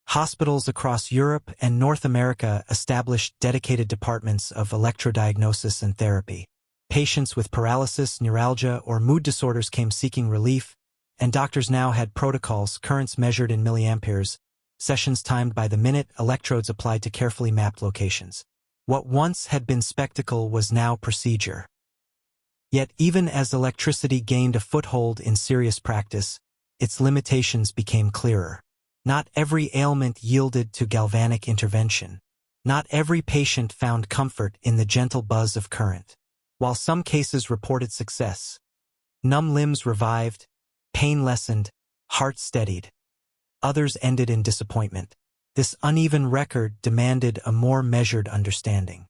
Hospitals across Europe and North America established dedicated departments of electrodiagnosis and therapy. Patients with paralysis, neuralgia, or mood disorders came seeking relief, and doctors now had protocols, currents measured in milliamperes, sessions timed by the minute, electrodes applied to carefully mapped locations. What once had been spectacle was now procedure. Yet even as electricity gained a foothold in serious practice, its limitations became clearer. Not every ailment yielded to galvanic intervention. Not every patient found comfort in the gentle buzz of current. While some cases reported success, numb limbs revived, pain lessened, heart steadied. Others ended in disappointment. This uneven record demanded a more measured understanding.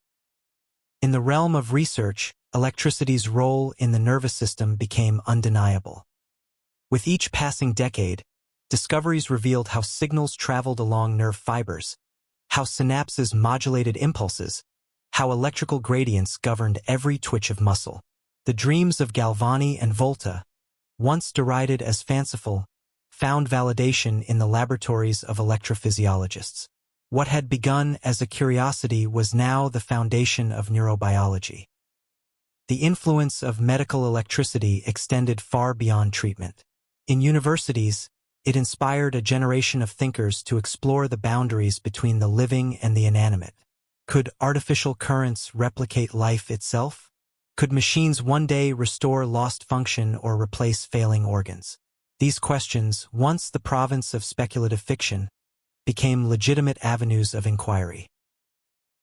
In the realm of research, electricity's role in the nervous system became undeniable. With each passing decade, discoveries revealed how signals traveled along nerve fibers, how synapses modulated impulses, how electrical gradients governed every twitch of muscle. The dreams of Galvani and Volta, once derided as fanciful, found validation in the laboratories of electrophysiologists. What had begun as a curiosity was now the foundation of neurobiology. The influence of medical electricity extended far beyond treatment. In universities, it inspired a generation of thinkers to explore the boundaries between the living and the inanimate. Could artificial currents replicate life itself? Could machines one day restore lost function or replace failing organs? These questions, once the province of speculative fiction, became legitimate avenues of inquiry.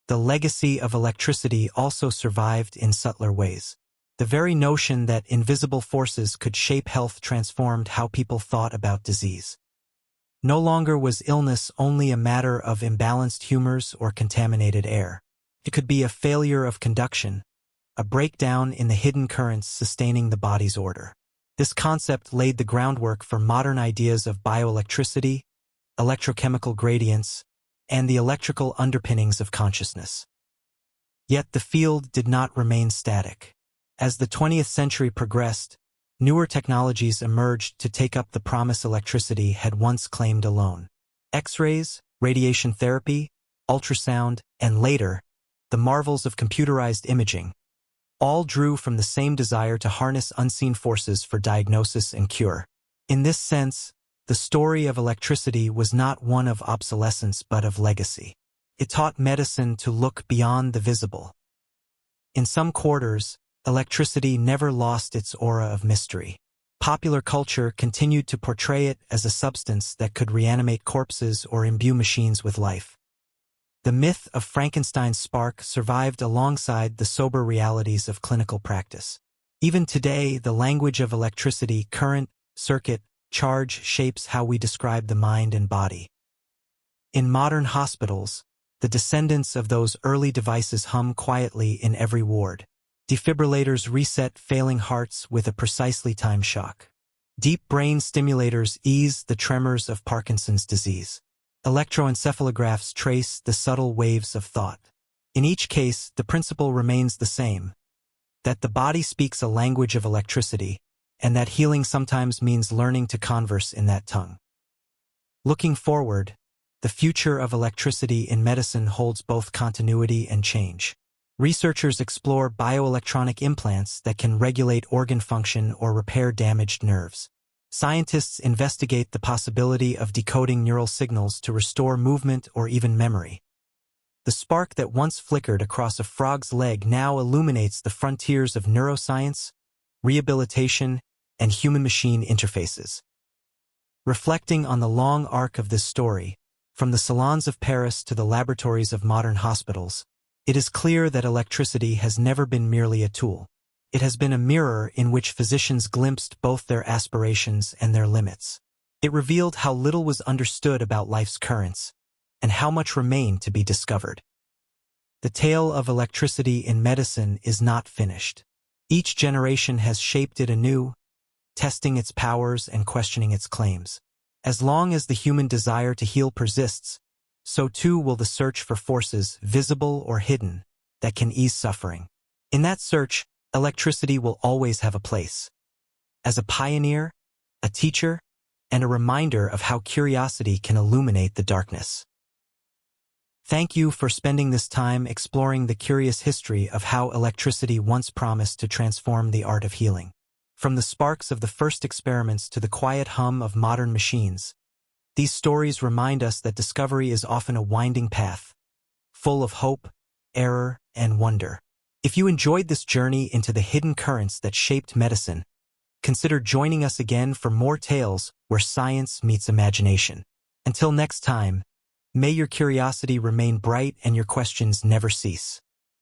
The legacy of electricity also survived in subtler ways. The very notion that invisible forces could shape health transformed how people thought about disease. No longer was illness only a matter of imbalanced humors or contaminated air. It could be a failure of conduction, a breakdown in the hidden currents sustaining the body's order. This concept laid the groundwork for modern ideas of bioelectricity, electrochemical gradients, and the electrical underpinnings of consciousness. Yet the field did not remain static. As the 20th century progressed, newer technologies emerged to take up the promise electricity had once claimed alone. X-rays, radiation therapy, ultrasound, and later, the marvels of computerized imaging, all drew from the same desire to harness unseen forces for diagnosis and cure. In this sense, the story of electricity was not one of obsolescence but of legacy. It taught medicine to look beyond the visible. In some quarters, electricity never lost its aura of mystery. Popular culture continued to portray it as a substance that could reanimate corpses or imbue machines with life. The myth of Frankenstein's spark survived alongside the sober realities of clinical practice. Even today, the language of electricity, current, circuit, charge shapes how we describe the mind and body. In modern hospitals, the descendants of those early devices hum quietly in every ward. Defibrillators reset failing hearts with a precisely timed shock. Deep brain stimulators ease the tremors of Parkinson's disease. Electroencephalographs trace the subtle waves of thought. In each case, the principle remains the same, that the body speaks a language of electricity, and that healing sometimes means learning to converse in that tongue. Looking forward, the future of electricity in medicine holds both continuity and change. Researchers explore bioelectronic implants that can regulate organ function or repair damaged nerves. Scientists investigate the possibility of decoding neural signals to restore movement or even memory. The spark that once flickered across a frog's leg now illuminates the frontiers of neuroscience, rehabilitation, and human-machine interfaces. Reflecting on the long arc of this story, from the salons of Paris to the laboratories of modern hospitals, it is clear that electricity has never been merely a tool. It has been a mirror in which physicians glimpsed both their aspirations and their limits. It revealed how little was understood about life's currents, and how much remained to be discovered. The tale of electricity in medicine is not finished. Each generation has shaped it anew, testing its powers and questioning its claims. As long as the human desire to heal persists, so too will the search for forces, visible or hidden, that can ease suffering. In that search, electricity will always have a place. As a pioneer, a teacher, and a reminder of how curiosity can illuminate the darkness. Thank you for spending this time exploring the curious history of how electricity once promised to transform the art of healing. From the sparks of the first experiments to the quiet hum of modern machines, these stories remind us that discovery is often a winding path, full of hope, error, and wonder. If you enjoyed this journey into the hidden currents that shaped medicine, consider joining us again for more tales where science meets imagination. Until next time, may your curiosity remain bright and your questions never cease.